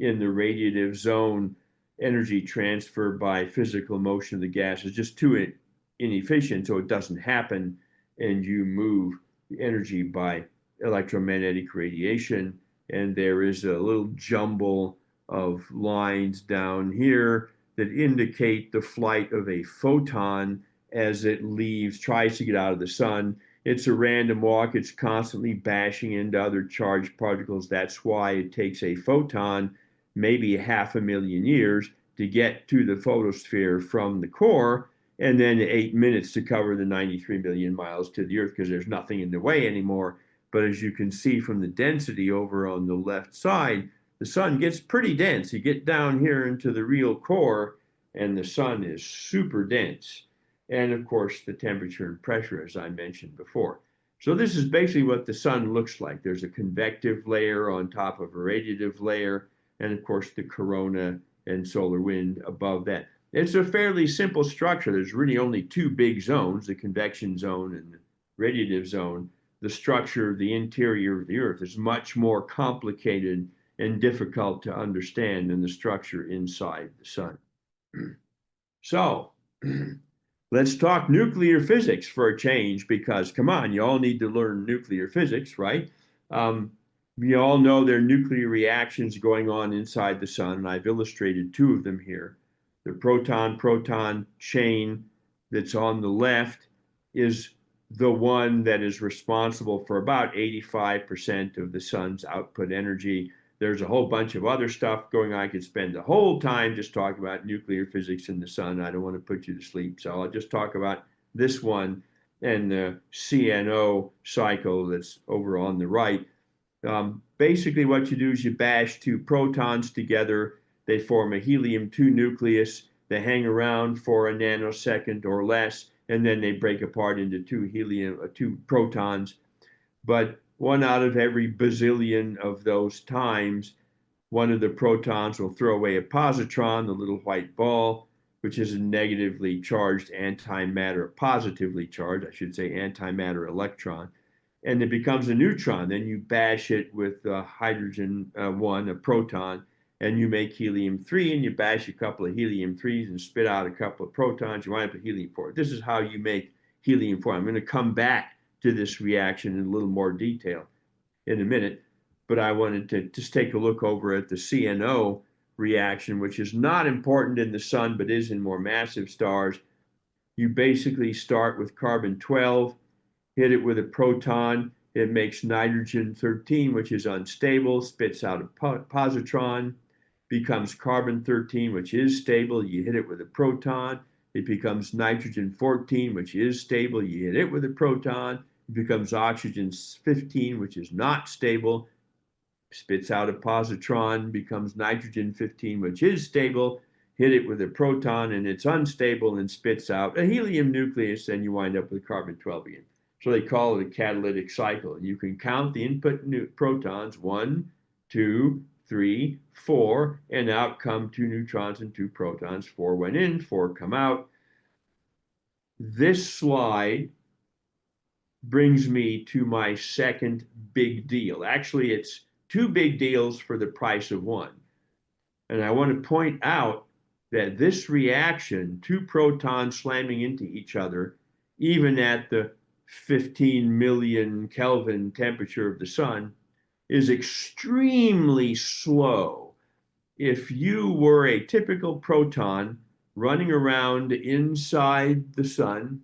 In the radiative zone, energy transfer by physical motion of the gas is just too inefficient, so it doesn't happen, and you move the energy by electromagnetic radiation. And there is a little jumble of lines down here that indicate the flight of a photon as it leaves, tries to get out of the sun. It's a random walk. It's constantly bashing into other charged particles. That's why it takes a photon maybe 500,000 years to get to the photosphere from the core, and then 8 minutes to cover the 93 million miles to the Earth because there's nothing in the way anymore. But as you can see from the density over on the left side, the sun gets pretty dense. You get down here into the real core, and the sun is super dense. And of course, the temperature and pressure, as I mentioned before. So this is basically what the sun looks like. There's a convective layer on top of a radiative layer, and of course the corona and solar wind above that. It's a fairly simple structure. There's really only two big zones, the convection zone and the radiative zone. The structure of the interior of the Earth is much more complicated and difficult to understand than the structure inside the sun. So let's talk nuclear physics for a change, because come on, you all need to learn nuclear physics, right? We all know there are nuclear reactions going on inside the sun, and I've illustrated two of them here. The proton-proton chain that's on the left is the one that is responsible for about 85% of the sun's output energy. There's a whole bunch of other stuff going on. I could spend the whole time just talking about nuclear physics in the sun. I don't want to put you to sleep, so I'll just talk about this one and the CNO cycle that's over on the right. Basically, what you do is you bash two protons together. They form a helium-2 nucleus. They hang around for a nanosecond or less, and then they break apart into two protons. But one out of every bazillion of those times, one of the protons will throw away a positron, the little white ball, which is a negatively charged antimatter, positively charged, I should say, antimatter electron. And it becomes a neutron. Then you bash it with hydrogen 1, a proton, and you make helium-3, and you bash a couple of helium-3s and spit out a couple of protons. You wind up with helium-4. This is how you make helium-4. I'm going to come back to this reaction in a little more detail in a minute, but I wanted to just take a look over at the CNO reaction, which is not important in the sun, but is in more massive stars. You basically start with carbon-12, hit it with a proton, it makes nitrogen-13, which is unstable, spits out a positron, becomes carbon-13, which is stable. You hit it with a proton, it becomes nitrogen-14, which is stable. You hit it with a proton, it becomes oxygen-15, which is not stable, spits out a positron, becomes nitrogen-15, which is stable. Hit it with a proton, and it's unstable and spits out a helium nucleus, and you wind up with carbon-12 again. So they call it a catalytic cycle. You can count the input protons, 1, 2, 3, 4, and out come 2 neutrons and 2 protons. 4 went in, 4 come out. This slide brings me to my second big deal. Actually, it's 2 big deals for the price of 1. And I want to point out that this reaction, 2 protons slamming into each other, even at the 15 million Kelvin temperature of the sun, is extremely slow. If you were a typical proton running around inside the sun,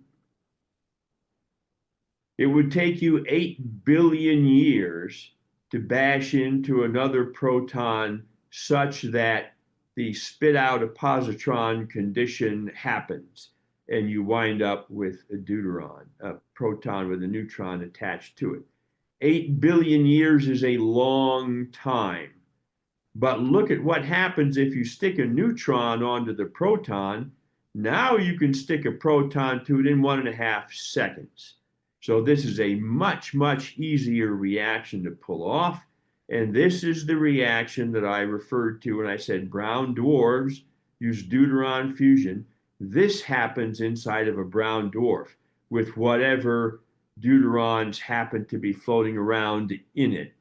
it would take you 8 billion years to bash into another proton such that the spit out a positron condition happens, and you wind up with a deuteron, a proton with a neutron attached to it. 8 billion years is a long time. But look at what happens if you stick a neutron onto the proton. Now you can stick a proton to it in 1.5 seconds. So this is a much, much easier reaction to pull off. And this is the reaction that I referred to when I said brown dwarfs use deuteron fusion. This happens inside of a brown dwarf with whatever deuterons happen to be floating around in it.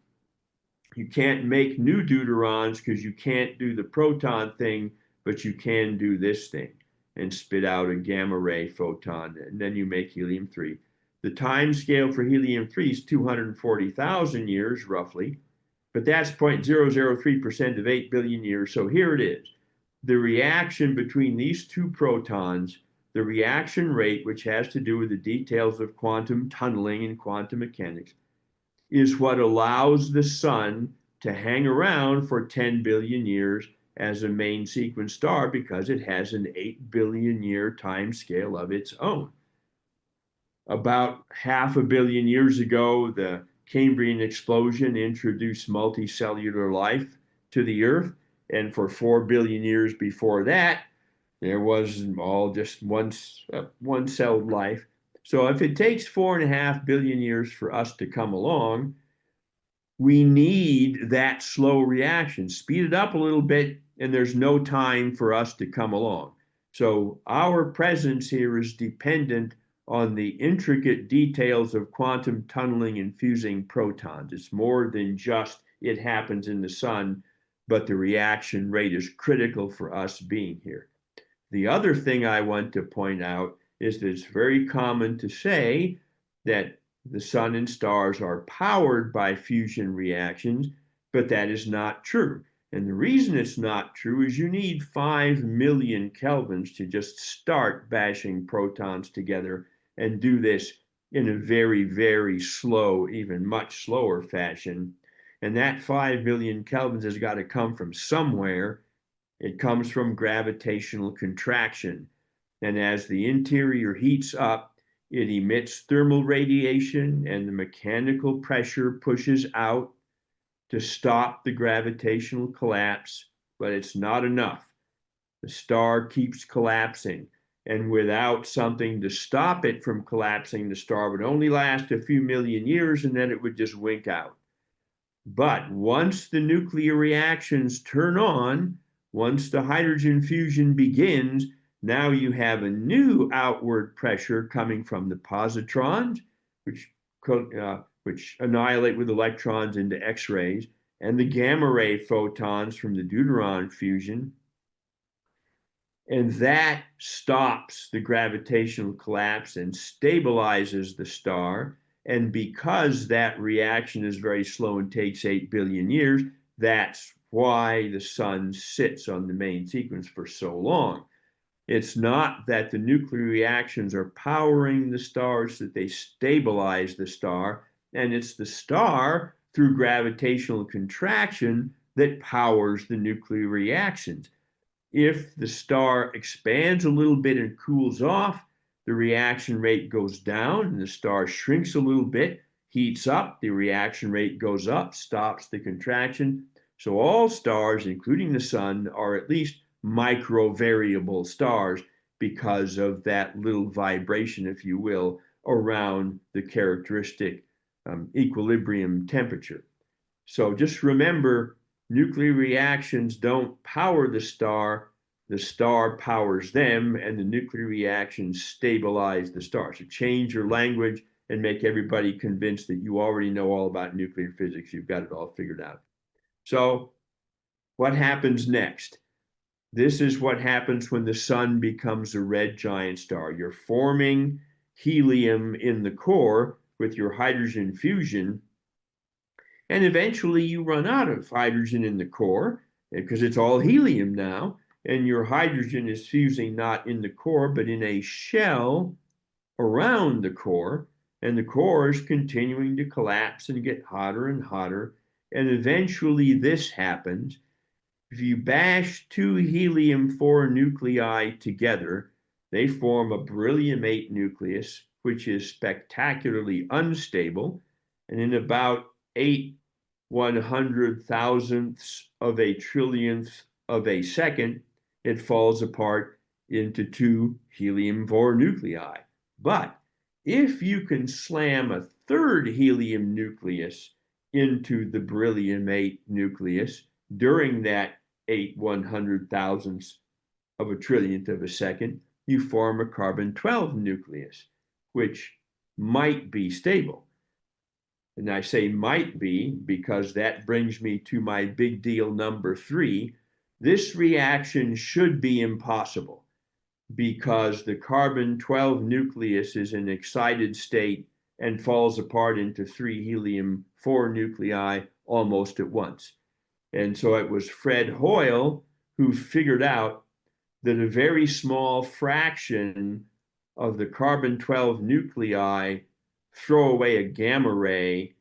You can't make new deuterons because you can't do the proton thing, but you can do this thing and spit out a gamma ray photon, and then you make helium-3. The time scale for helium-3 is 240,000 years, roughly, but that's 0.003% of 8 billion years. So here it is. The reaction between these two protons, the reaction rate, which has to do with the details of quantum tunneling and quantum mechanics, is what allows the sun to hang around for 10 billion years as a main sequence star because it has an 8 billion year time scale of its own. About 500 million years ago, the Cambrian explosion introduced multicellular life to the Earth. And for 4 billion years before that, there was all just one-celled life. So if it takes 4.5 billion years for us to come along, we need that slow reaction. Speed it up a little bit, and there's no time for us to come along. So our presence here is dependent on the intricate details of quantum tunneling and fusing protons. It's more than just it happens in the sun, but the reaction rate is critical for us being here. The other thing I want to point out is that it's very common to say that the sun and stars are powered by fusion reactions, but that is not true. And the reason it's not true is you need 5 million kelvins to just start bashing protons together and do this in a very, very slow, even much slower fashion. And that 5 million kelvins has got to come from somewhere. It comes from gravitational contraction. And as the interior heats up, it emits thermal radiation and the mechanical pressure pushes out to stop the gravitational collapse, but it's not enough. The star keeps collapsing, and without something to stop it from collapsing, the star would only last a few million years and then it would just wink out. But once the nuclear reactions turn on, once the hydrogen fusion begins, now you have a new outward pressure coming from the positrons, which annihilate with electrons into X-rays, and the gamma ray photons from the deuteron fusion. And that stops the gravitational collapse and stabilizes the star. And because that reaction is very slow and takes 8 billion years, that's why the sun sits on the main sequence for so long. It's not that the nuclear reactions are powering the stars, that they stabilize the star, and it's the star through gravitational contraction that powers the nuclear reactions. If the star expands a little bit and cools off, the reaction rate goes down and the star shrinks a little bit, heats up, the reaction rate goes up, stops the contraction. So all stars, including the sun, are at least microvariable stars because of that little vibration, if you will, around the characteristic equilibrium temperature. So just remember, nuclear reactions don't power the star powers them, and the nuclear reactions stabilize the star. So change your language and make everybody convinced that you already know all about nuclear physics. You've got it all figured out. So what happens next? This is what happens when the sun becomes a red giant star. You're forming helium in the core with your hydrogen fusion, and eventually you run out of hydrogen in the core because it's all helium now, and your hydrogen is fusing not in the core, but in a shell around the core, and the core is continuing to collapse and get hotter and hotter, and eventually this happens. If you bash 2 helium-4 nuclei together, they form a beryllium-8 nucleus, which is spectacularly unstable, and in about 8/100,000ths of a trillionth of a second, it falls apart into 2 helium-4 nuclei. But if you can slam a 3rd helium nucleus into the beryllium-8 nucleus during that 8/100,000ths of a trillionth of a second, you form a carbon-12 nucleus, which might be stable. And I say might be because that brings me to my big deal number 3. This reaction should be impossible because the carbon-12 nucleus is in excited state and falls apart into 3 helium-4 nuclei almost at once. And so it was Fred Hoyle who figured out that a very small fraction of the carbon-12 nuclei throw away a gamma ray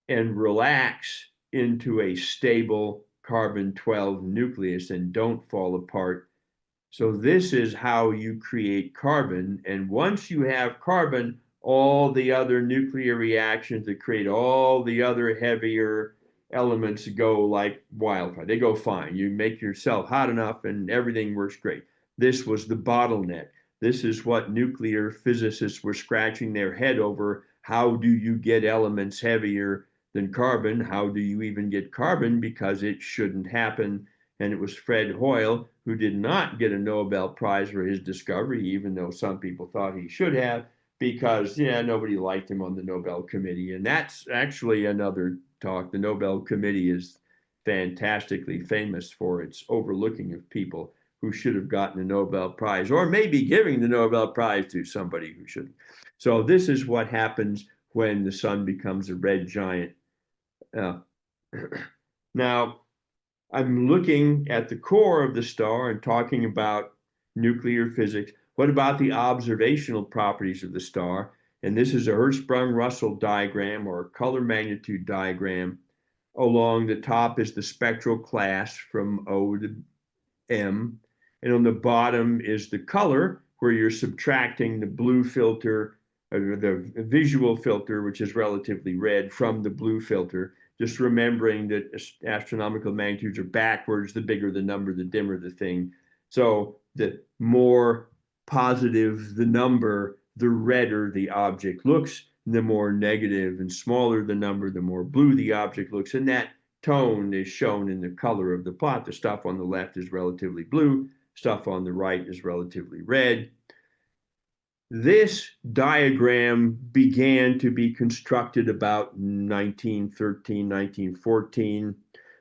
and relax into a stable carbon-12 nucleus and don't fall apart. So this is how you create carbon. And once you have carbon, all the other nuclear reactions that create all the other heavier elements go like wildfire. They go fine. You make yourself hot enough and everything works great. This was the bottleneck. This is what nuclear physicists were scratching their head over. How do you get elements heavier than carbon? How do you even get carbon? Because it shouldn't happen. And it was Fred Hoyle who did not get a Nobel Prize for his discovery, even though some people thought he should have, because nobody liked him on the Nobel Committee. And that's actually another talk. The Nobel Committee is fantastically famous for its overlooking of people who should have gotten a Nobel Prize, or maybe giving the Nobel Prize to somebody who shouldn't. So this is what happens when the sun becomes a red giant. Now, I'm looking at the core of the star and talking about nuclear physics. What about the observational properties of the star? And this is a Hertzsprung-Russell diagram or color magnitude diagram. Along the top is the spectral class from O to M. And on the bottom is the color, where you're subtracting the blue filter, or the visual filter, which is relatively red, from the blue filter. Just remembering that astronomical magnitudes are backwards. The bigger the number, the dimmer the thing. So the more positive the number, the redder the object looks. The more negative and smaller the number, the more blue the object looks. And that tone is shown in the color of the plot. The stuff on the left is relatively blue. Stuff on the right is relatively red. This diagram began to be constructed about 1913, 1914.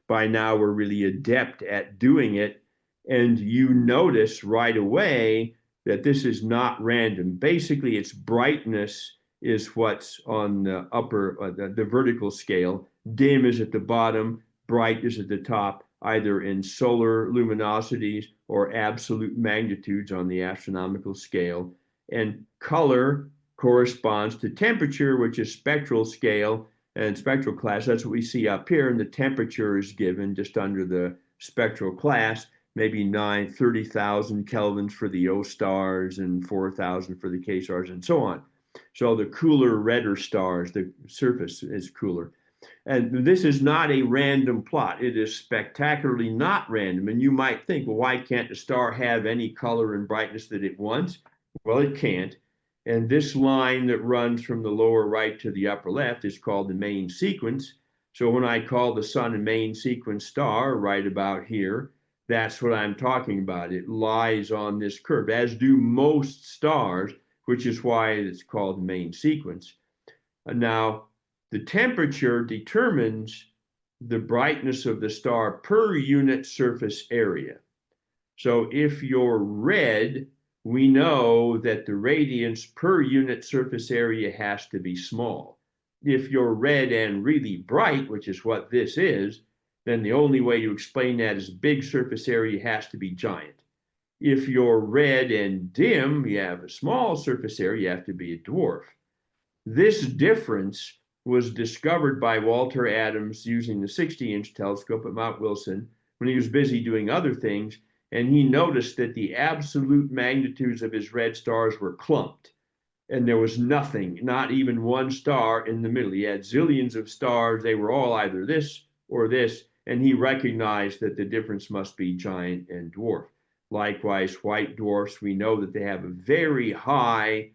By now, we're really adept at doing it. And you notice right away that this is not random. Basically, its brightness is what's on the upper, the vertical scale. Dim is at the bottom, bright is at the top, either in solar luminosities or absolute magnitudes on the astronomical scale. And color corresponds to temperature, which is spectral scale and spectral class. That's what we see up here. And the temperature is given just under the spectral class, maybe 30,000 kelvins for the O stars and 4,000 for the K stars and so on. So the cooler, redder stars, the surface is cooler. And this is not a random plot. It is spectacularly not random. And you might think, well, why can't a star have any color and brightness that it wants? Well, it can't. And this line that runs from the lower right to the upper left is called the main sequence. So when I call the sun a main sequence star right about here, that's what I'm talking about. It lies on this curve, as do most stars, which is why it's called main sequence. Now, the temperature determines the brightness of the star per unit surface area. So if you're red, we know that the radiance per unit surface area has to be small. If you're red and really bright, which is what this is, then the only way to explain that is big surface area has to be giant. If you're red and dim, you have a small surface area, you have to be a dwarf. This difference was discovered by Walter Adams using the 60-inch telescope at Mount Wilson when he was busy doing other things, and he noticed that the absolute magnitudes of his red stars were clumped, and there was nothing, not even one star in the middle. He had zillions of stars. They were all either this or this, and he recognized that the difference must be giant and dwarf. Likewise, white dwarfs, we know that they have a very high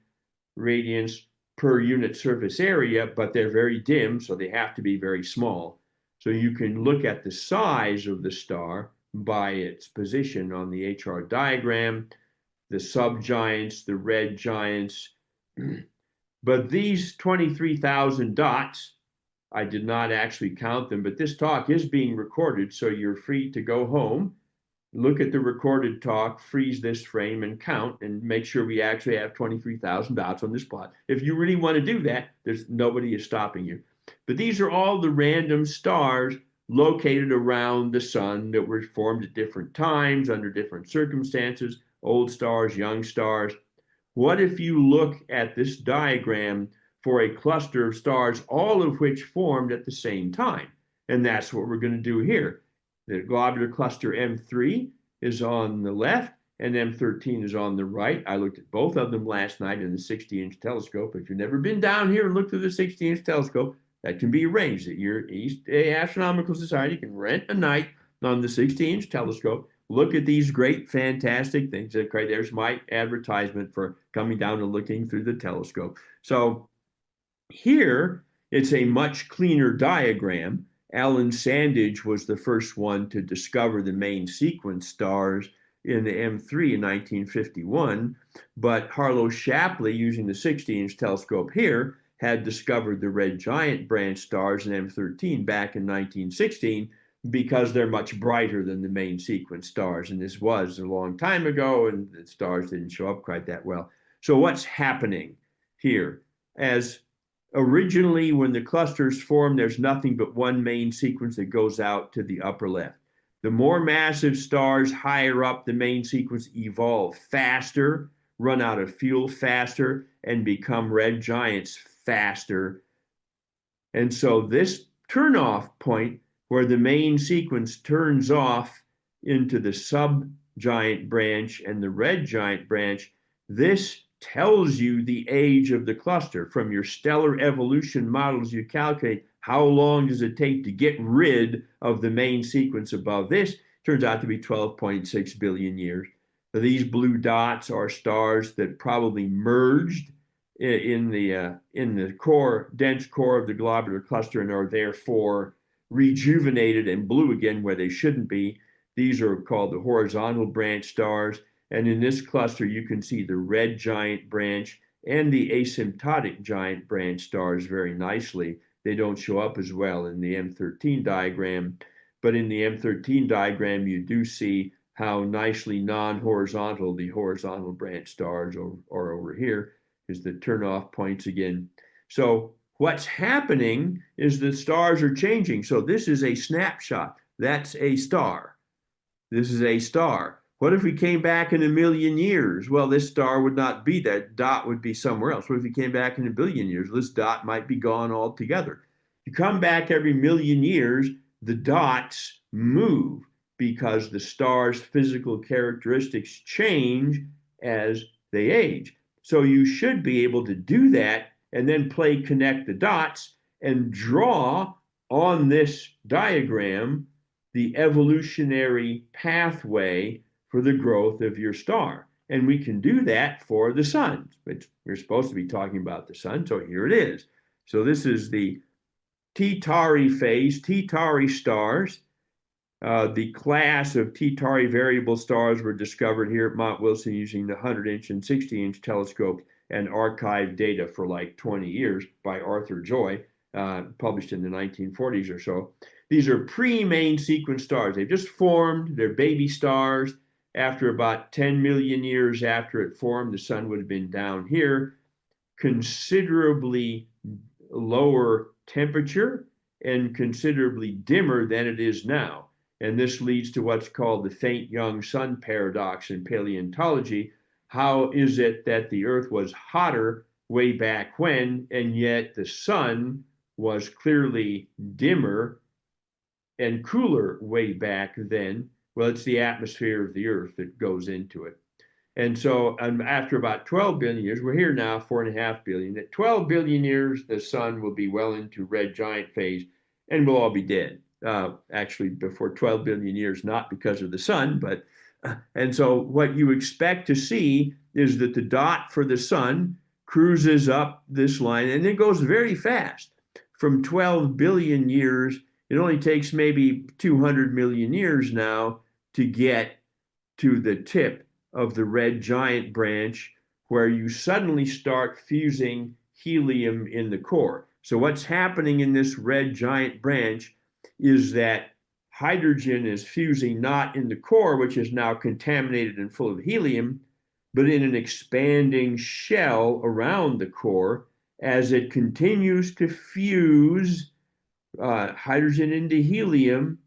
radiance per unit surface area, but they're very dim, so they have to be very small. So you can look at the size of the star by its position on the HR diagram. the subgiants, the red giants. But these 23,000 dots, I did not actually count them, but this talk is being recorded, so you're free to go home, look at the recorded talk, freeze this frame and count and make sure we actually have 23,000 dots on this plot. If you really want to do that, nobody is stopping you. But these are all the random stars located around the sun that were formed at different times under different circumstances, old stars, young stars. What if you look at this diagram for a cluster of stars, all of which formed at the same time? And that's what we're going to do here. The globular cluster M3 is on the left and M13 is on the right. I looked at both of them last night in the 60-inch telescope. If you've never been down here and looked through the 60-inch telescope, that can be arranged that your East Astronomical Society can rent a night on the 60-inch telescope. Look at these great, fantastic things. Okay, there's my advertisement for coming down and looking through the telescope. So here, it's a much cleaner diagram. Alan Sandage was the first one to discover the main sequence stars in the M3 in 1951, but Harlow Shapley, using the 60-inch telescope here, had discovered the red giant branch stars in M13 back in 1916 because they're much brighter than the main sequence stars. And this was a long time ago, and the stars didn't show up quite that well. So what's happening here? As originally, when the clusters form, there's nothing but one main sequence that goes out to the upper left. The more massive stars higher up the main sequence evolve faster, run out of fuel faster, and become red giants faster. And so this turnoff point, where the main sequence turns off into the subgiant branch and the red giant branch, this tells you the age of the cluster. From your stellar evolution models, you calculate how long does it take to get rid of the main sequence above this. Turns out to be 12.6 billion years. So these blue dots are stars that probably merged in the core, dense core of the globular cluster, and are therefore rejuvenated and blue again where they shouldn't be. These are called the horizontal branch stars. And in this cluster, you can see the red giant branch and the asymptotic giant branch stars very nicely. They don't show up as well in the M13 diagram, but in the M13 diagram, you do see how nicely non-horizontal the horizontal branch stars are over here, is the turnoff points again. So what's happening is the stars are changing. So this is a snapshot. That's a star. This is a star. What if we came back in a million years? Well, this star would not be that. Dot would be somewhere else. What if we came back in a billion years? This dot might be gone altogether. You come back every million years, the dots move because the star's physical characteristics change as they age. So you should be able to do that and then play connect the dots and draw on this diagram the evolutionary pathway for the growth of your star. And we can do that for the sun. We're supposed to be talking about the sun, so here it is. So this is the T-Tauri phase, T-Tauri stars. The class of T-Tauri variable stars were discovered here at Mount Wilson using the 100-inch and 60-inch telescopes and archived data for like 20 years by Arthur Joy, published in the 1940s or so. These are pre-main sequence stars. They've just formed. They're baby stars. After about 10 million years after it formed, the sun would have been down here, considerably lower temperature and considerably dimmer than it is now. And this leads to what's called the faint young sun paradox in paleontology. How is it that the Earth was hotter way back when, and yet the sun was clearly dimmer and cooler way back then? Well, it's the atmosphere of the Earth that goes into it. And so after about 12 billion years, we're here now, 4.5 billion. At 12 billion years, the sun will be well into red giant phase, and we'll all be dead. Actually, before 12 billion years, not because of the sun, but and so what you expect to see is that the dot for the sun cruises up this line, and it goes very fast. From 12 billion years, it only takes maybe 200 million years now to get to the tip of the red giant branch, where you suddenly start fusing helium in the core. So what's happening in this red giant branch is that hydrogen is fusing not in the core, which is now contaminated and full of helium, but in an expanding shell around the core as it continues to fuse hydrogen into helium.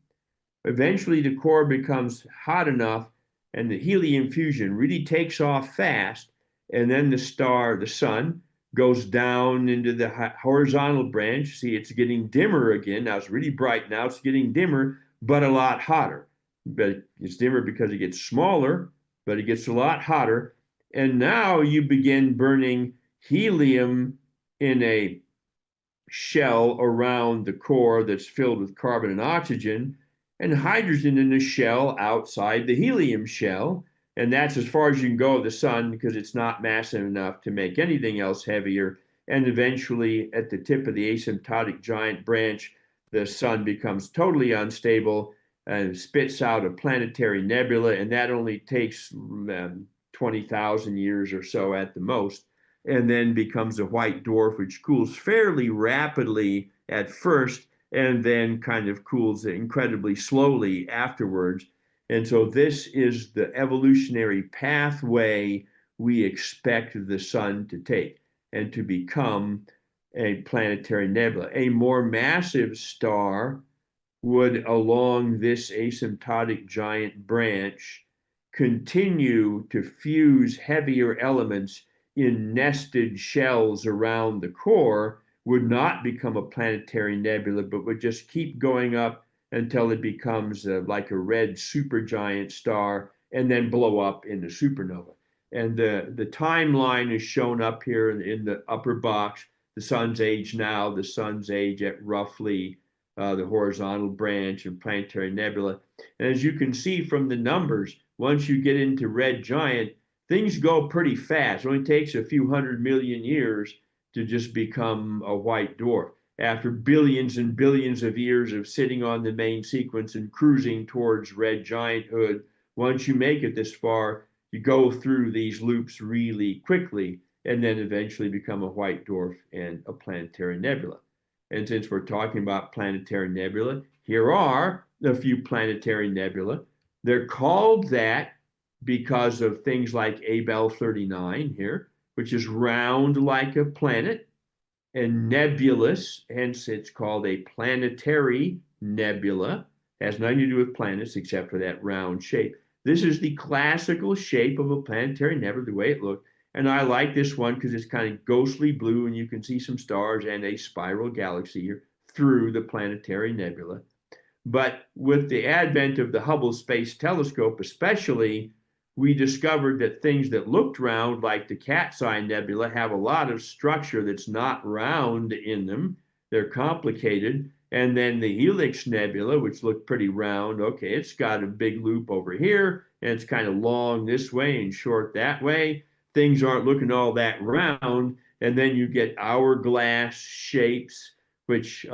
Eventually, the core becomes hot enough and the helium fusion really takes off fast. And then the sun, goes down into the horizontal branch. See, it's getting dimmer again. Now it's really bright. Now it's getting dimmer, but a lot hotter. But it's dimmer because it gets smaller, but it gets a lot hotter. And now you begin burning helium in a shell around the core that's filled with carbon and oxygen, and hydrogen in a shell outside the helium shell. And that's as far as you can go with the sun because it's not massive enough to make anything else heavier. And eventually, at the tip of the asymptotic giant branch, the sun becomes totally unstable and spits out a planetary nebula. And that only takes 20,000 years or so at the most, and then becomes a white dwarf, which cools fairly rapidly at first and then kind of cools incredibly slowly afterwards. And so this is the evolutionary pathway we expect the sun to take and to become a planetary nebula. A more massive star would, along this asymptotic giant branch, continue to fuse heavier elements in nested shells around the core, would not become a planetary nebula, but would just keep going up until it becomes like a red supergiant star and then blow up in the supernova. And the timeline is shown up here in the upper box. The sun's age now, the sun's age at roughly the horizontal branch and planetary nebula. And as you can see from the numbers, once you get into red giant, things go pretty fast. It only takes a few 100 million years to just become a white dwarf. After billions and billions of years of sitting on the main sequence and cruising towards red gianthood, once you make it this far, you go through these loops really quickly and then eventually become a white dwarf and a planetary nebula. And since we're talking about planetary nebula, here are a few planetary nebula. They're called that because of things like Abell 39 here, which is round like a planet, and nebulous, hence it's called a planetary nebula. It has nothing to do with planets except for that round shape. This is the classical shape of a planetary nebula, the way it looked. And I like this one because it's kind of ghostly blue and you can see some stars and a spiral galaxy here through the planetary nebula. But with the advent of the Hubble Space Telescope especially, we discovered that things that looked round, like the Cat's Eye Nebula, have a lot of structure that's not round in them. They're complicated. And then the Helix Nebula, which looked pretty round, okay, it's got a big loop over here, and it's kind of long this way and short that way. Things aren't looking all that round. And then you get hourglass shapes, which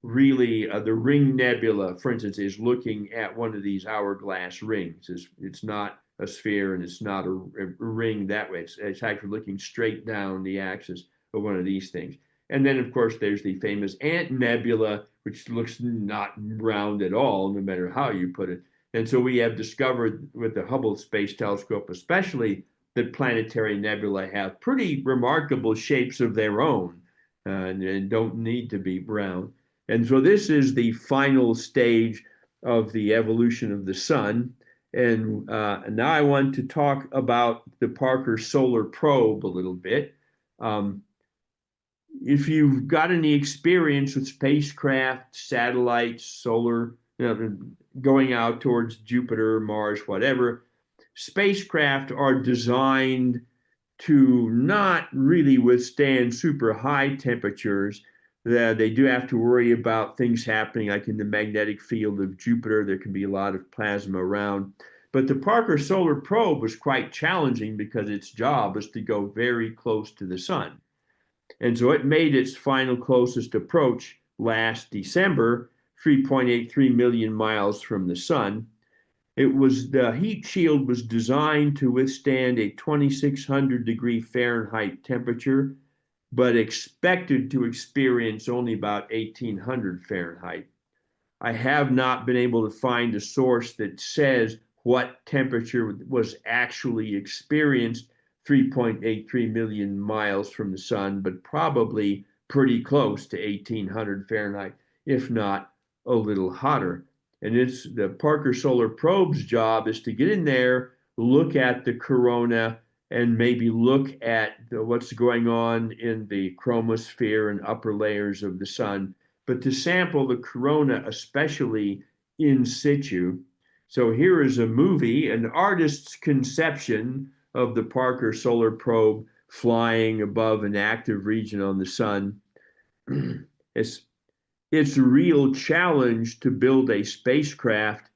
really, the Ring Nebula, for instance, is looking at one of these hourglass rings. It's not a sphere and it's not a ring that way. It's actually looking straight down the axis of one of these things. And then, of course, there's the famous Ant Nebula, which looks not round at all, no matter how you put it. And so we have discovered with the Hubble Space Telescope especially that planetary nebulae have pretty remarkable shapes of their own and don't need to be round. And so this is the final stage of the evolution of the sun. And now I want to talk about the Parker Solar Probe a little bit. If you've got any experience with spacecraft, satellites, solar, going out towards Jupiter, Mars, whatever, spacecraft are designed to not really withstand super high temperatures. They do have to worry about things happening, like in the magnetic field of Jupiter. There can be a lot of plasma around. But the Parker Solar Probe was quite challenging because its job was to go very close to the sun. And so it made its final closest approach last December, 3.83 million miles from the sun. The heat shield was designed to withstand a 2,600 degree Fahrenheit temperature, but expected to experience only about 1,800 Fahrenheit. I have not been able to find a source that says what temperature was actually experienced 3.83 million miles from the sun, but probably pretty close to 1,800 Fahrenheit, if not a little hotter. And it's the Parker Solar Probe's job is to get in there, look at the corona, and maybe look at what's going on in the chromosphere and upper layers of the sun, but to sample the corona, especially in situ. So here is a movie, an artist's conception of the Parker Solar Probe flying above an active region on the sun. It's a real challenge to build a spacecraft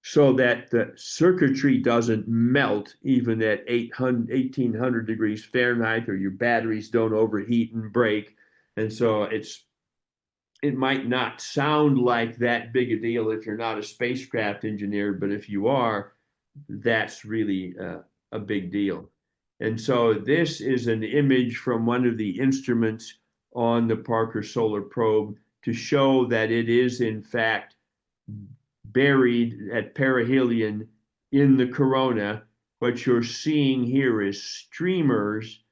so that the circuitry doesn't melt even at 1,800 degrees Fahrenheit, or your batteries don't overheat and break. And so it might not sound like that big a deal if you're not a spacecraft engineer, but if you are, that's really a big deal. And so this is an image from one of the instruments on the Parker Solar Probe to show that it is in fact buried at perihelion in the corona. What you're seeing here is streamers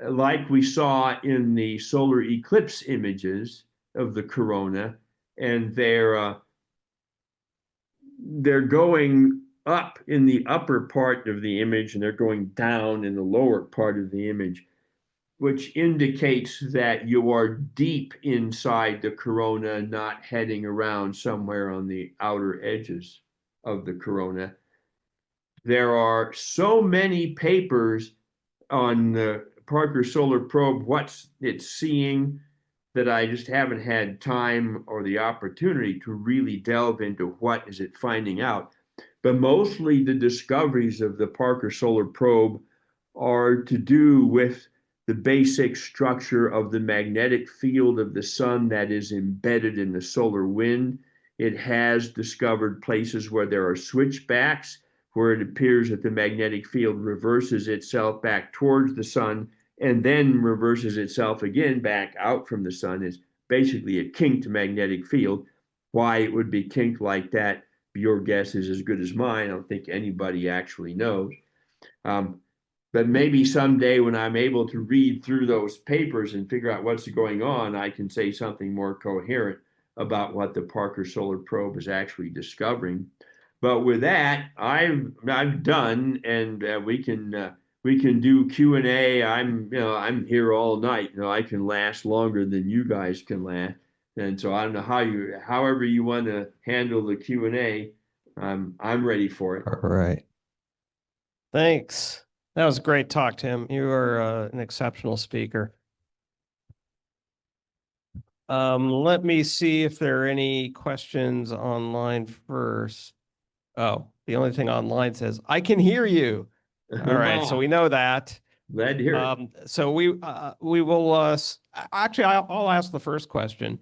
like we saw in the solar eclipse images of the corona, and they're going up in the upper part of the image and they're going down in the lower part of the image, which indicates that you are deep inside the corona, not heading around somewhere on the outer edges of the corona. There are so many papers on the Parker Solar Probe, what it's seeing, that I just haven't had time or the opportunity to really delve into what is it finding out. But mostly the discoveries of the Parker Solar Probe are to do with the basic structure of the magnetic field of the sun that is embedded in the solar wind. It has discovered places where there are switchbacks, where it appears that the magnetic field reverses itself back towards the sun and then reverses itself again back out from the sun. Is basically a kinked magnetic field. Why it would be kinked like that, your guess is as good as mine. I don't think anybody actually knows. But maybe someday when I'm able to read through those papers and figure out what's going on, I can say something more coherent about what the Parker Solar Probe is actually discovering. But with that, I've done, and we can do Q&A. I'm here all night. I can last longer than you guys can last, and so I don't know however you want to handle the Q&A. I'm ready for it. All right. Thanks. That was a great talk, Tim. You are an exceptional speaker. Let me see if there are any questions online first. Oh, the only thing online says, I can hear you. All right, so we know that. Glad to hear it. So we will, actually, I'll ask the first question.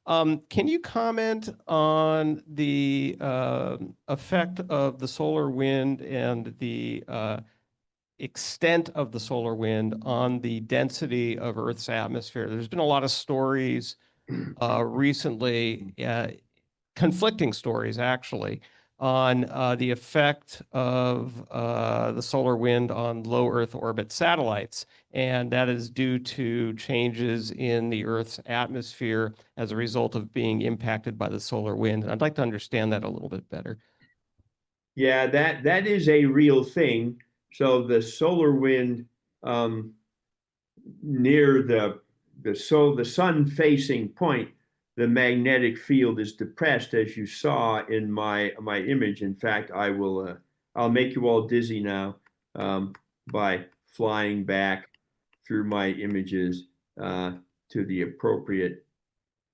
Can you comment on the effect of the solar wind and the extent of the solar wind on the density of Earth's atmosphere? There's been a lot of stories recently, conflicting stories actually, on the effect of the solar wind on low Earth orbit satellites. And that is due to changes in the Earth's atmosphere as a result of being impacted by the solar wind. And I'd like to understand that a little bit better. Yeah, that is a real thing. So the solar wind near the sun facing point, the magnetic field is depressed, as you saw in my image. In fact, I'll make you all dizzy now by flying back through my images to the appropriate,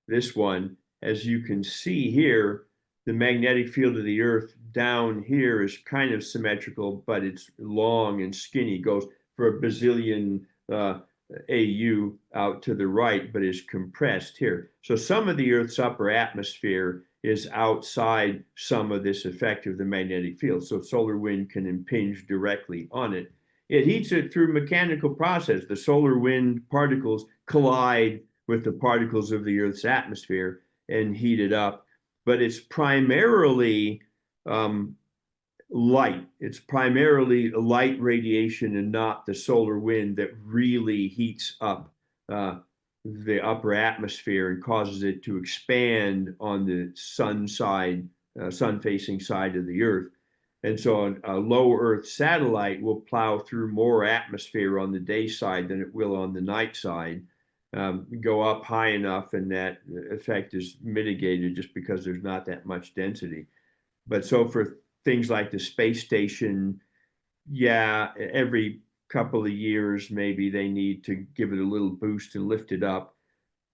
this one. As you can see here, the magnetic field of the Earth down here is kind of symmetrical, but it's long and skinny, goes for a bazillion AU out to the right, but is compressed here. So some of the Earth's upper atmosphere is outside some of this effect of the magnetic field. So solar wind can impinge directly on it. It heats it through mechanical process. The solar wind particles collide with the particles of the Earth's atmosphere and heat it up. But it's primarily light. It's primarily light radiation and not the solar wind that really heats up the upper atmosphere and causes it to expand on the sun side, sun-facing side of the Earth. And so a low Earth satellite will plow through more atmosphere on the day side than it will on the night side. Go up high enough, and that effect is mitigated just because there's not that much density. But so for things like the space station, yeah, every couple of years, maybe they need to give it a little boost and lift it up.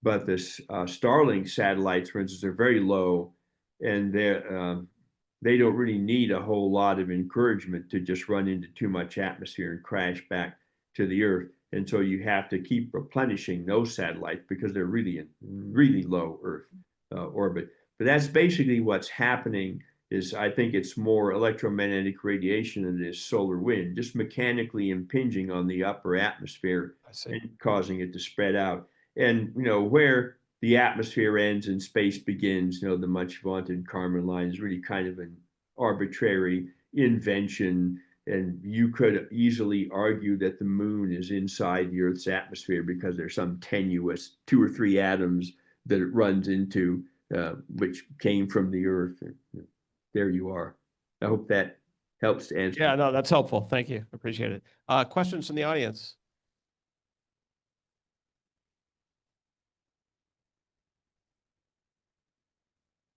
But the Starlink satellites, for instance, are very low, and they don't really need a whole lot of encouragement to just run into too much atmosphere and crash back to the Earth. And so you have to keep replenishing those satellites because they're really in really low Earth orbit. But that's basically what's happening. Is I think it's more electromagnetic radiation than it is solar wind, just mechanically impinging on the upper atmosphere and causing it to spread out. And where the atmosphere ends and space begins, the much vaunted Kármán line is really kind of an arbitrary invention. And you could easily argue that the moon is inside the Earth's atmosphere because there's some tenuous 2 or 3 atoms that it runs into, which came from the Earth. There you are. I hope that helps to answer. Yeah, no, that's helpful. Thank you. Appreciate it. Questions from the audience?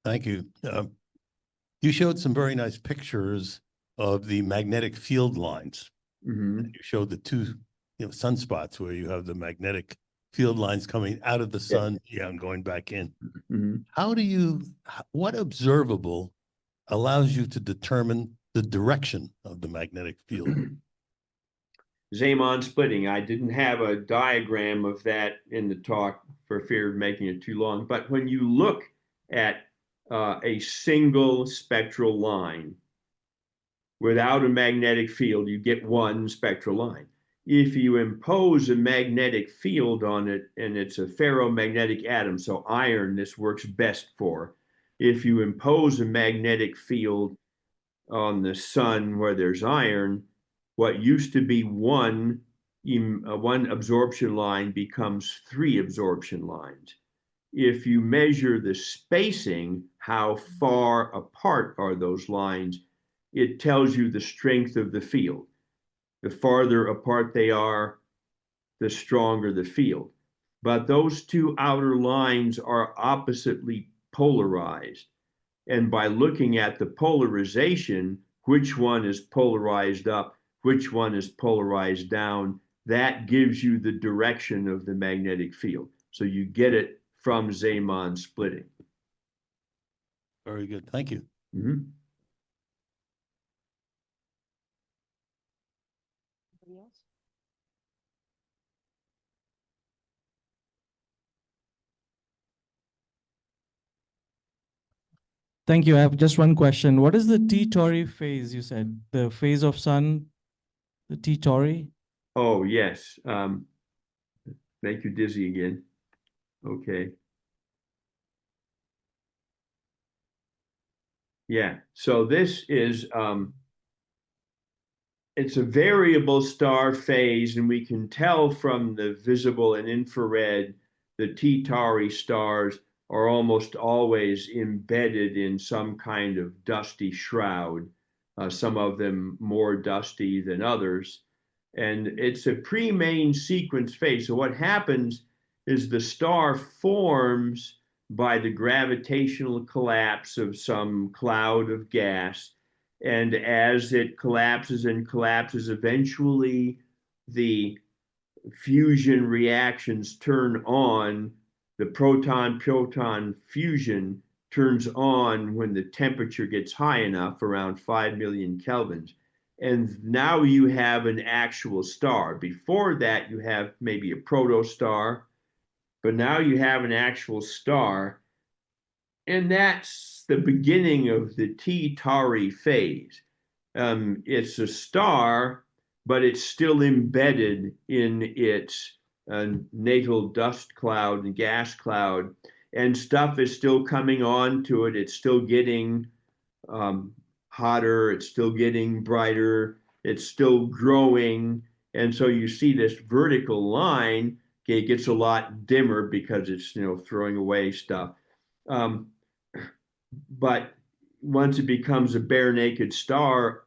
Thank you. You showed some very nice pictures of the magnetic field lines. Mm-hmm. You showed the 2 sunspots where you have the magnetic field lines coming out of the sun, and going back in. Mm-hmm. What observable allows you to determine the direction of the magnetic field? Zeeman splitting. I didn't have a diagram of that in the talk for fear of making it too long. But when you look at a single spectral line without a magnetic field, you get one spectral line. If you impose a magnetic field on it, and it's a ferromagnetic atom, so iron, this works best for. If you impose a magnetic field on the sun where there's iron, what used to be one absorption line becomes 3 absorption lines. If you measure the spacing, how far apart are those lines, it tells you the strength of the field. The farther apart they are, the stronger the field. But those 2 outer lines are oppositely polarized. And by looking at the polarization, which one is polarized up, which one is polarized down, that gives you the direction of the magnetic field. So you get it from Zeeman splitting. Very good. Thank you. Mm-hmm. Anybody else? Thank you. I have just one question. What is the T-Tauri phase, you said? The phase of sun, the T-Tauri? Oh, yes. Make you dizzy again. Okay. Yeah. So this is, it's a variable star phase, and we can tell from the visible and infrared, the T-Tauri stars are almost always embedded in some kind of dusty shroud, some of them more dusty than others. And it's a pre-main sequence phase. So what happens is the star forms by the gravitational collapse of some cloud of gas. And as it collapses and collapses, eventually the fusion reactions turn on. The proton-proton fusion turns on when the temperature gets high enough, around 5 million kelvins. And now you have an actual star. Before that, you have maybe a protostar, but now you have an actual star. And that's that's the beginning of the T Tauri phase. It's a star, but it's still embedded in its natal dust cloud and gas cloud, and stuff is still coming on to it. It's still getting hotter. It's still getting brighter. It's still growing. And so you see this vertical line, okay, it gets a lot dimmer because it's, throwing away stuff. But once it becomes a bare naked star,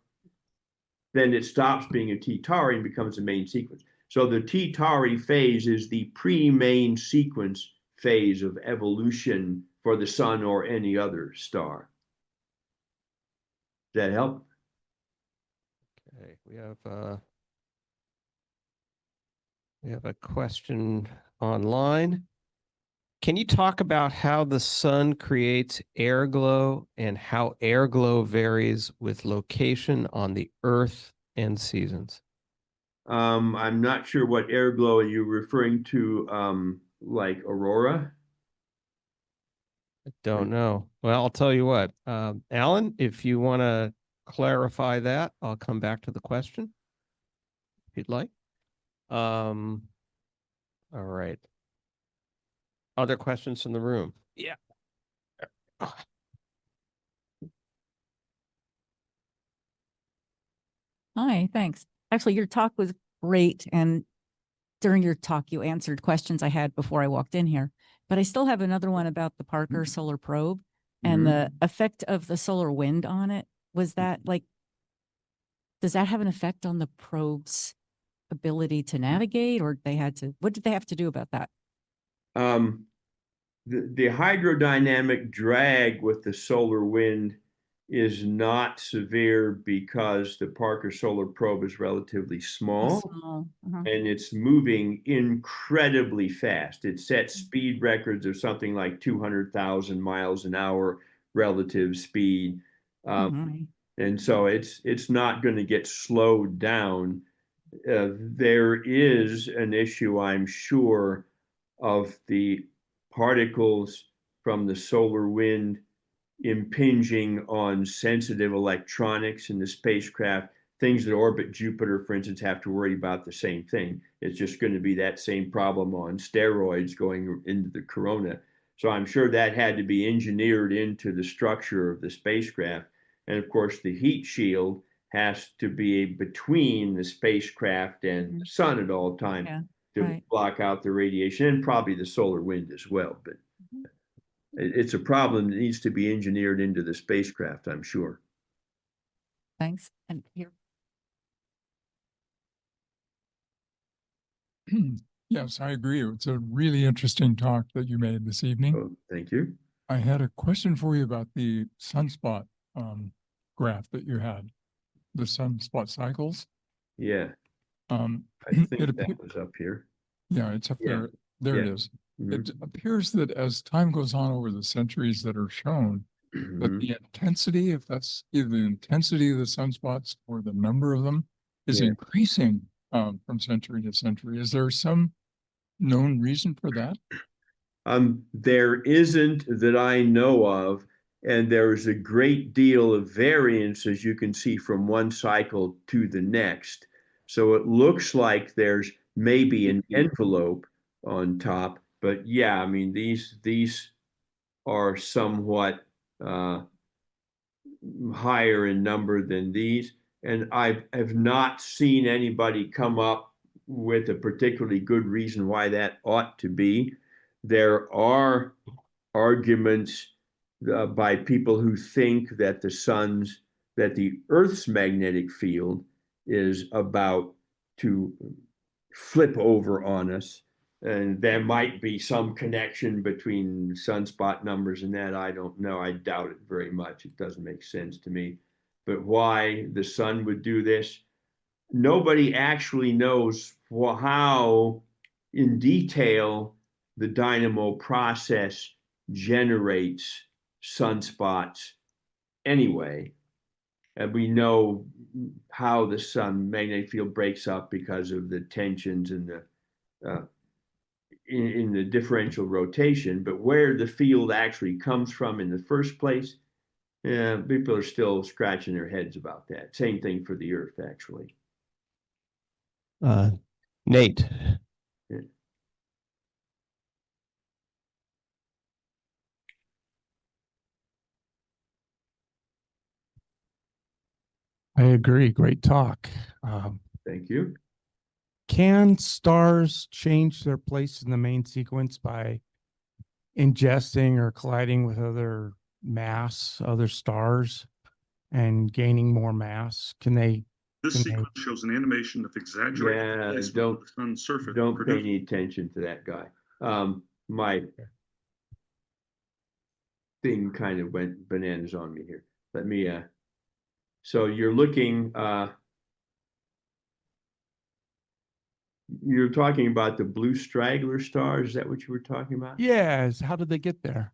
then it stops being a T Tauri and becomes a main sequence. So the T Tauri phase is the pre-main sequence phase of evolution for the sun or any other star. Does that help? Okay, we have a question online. Can you talk about how the sun creates air glow and how air glow varies with location on the Earth and seasons? I'm not sure what air glow are you referring to, like aurora? I don't know. Well, I'll tell you what, Alan, if you want to clarify that, I'll come back to the question if you'd like. All right. Other questions from the room? Yeah. Hi, thanks. Actually, your talk was great. And during your talk, you answered questions I had before I walked in here. But I still have another one about the Parker Solar Probe and the effect of the solar wind on it. Was that does that have an effect on the probe's ability to navigate, or what did they have to do about that? The hydrodynamic drag with the solar wind is not severe because the Parker Solar Probe is relatively small. And it's moving incredibly fast. It sets speed records of something like 200,000 miles an hour relative speed. And so it's not going to get slowed down. There is an issue, I'm sure, of the particles from the solar wind impinging on sensitive electronics in the spacecraft. Things that orbit Jupiter, for instance, have to worry about the same thing. It's just going to be that same problem on steroids going into the corona. So I'm sure that had to be engineered into the structure of the spacecraft. And of course, the heat shield has to be between the spacecraft and the sun at all times to block out the radiation, and probably the solar wind as well. But it's a problem that needs to be engineered into the spacecraft, I'm sure. Thanks. And here. Yes, I agree. It's a really interesting talk that you made this evening. Oh, thank you. I had a question for you about the sunspot graph that you had, the sunspot cycles. Yeah. I think that was up here. Yeah, it's up there. There it is. It appears that as time goes on over the centuries that are shown, that the intensity, if that's either the intensity of the sunspots or the number of them, is increasing from century to century. Is there some known reason for that? There isn't that I know of, and there is a great deal of variance, as you can see, from one cycle to the next. So it looks like there's maybe an envelope on top, but yeah, I mean, these are somewhat higher in number than these. And I have not seen anybody come up with a particularly good reason why that ought to be. There are arguments by people who think that the Earth's magnetic field is about to flip over on us. And there might be some connection between sunspot numbers and that. I don't know. I doubt it very much. It doesn't make sense to me. But why the sun would do this, nobody actually knows how in detail the dynamo process generates sunspots anyway. And we know how the sun magnetic field breaks up because of the tensions and the in the differential rotation, but where the field actually comes from in the first place Yeah, people are still scratching their heads about that. Same thing for the Earth, actually. Nate. I agree. Great talk. Thank you. Can stars change their place in the main sequence by ingesting or colliding with other stars and gaining more mass? Can they? This Can they- sequence shows an animation of exaggerated Yeah, placement don't- of the sun's surface. Don't pay produced- any attention to that guy. My thing kind of went bananas on me here. Let me, so you're looking, you're talking about the blue straggler stars. Is that what you were talking about? Yes. How did they get there?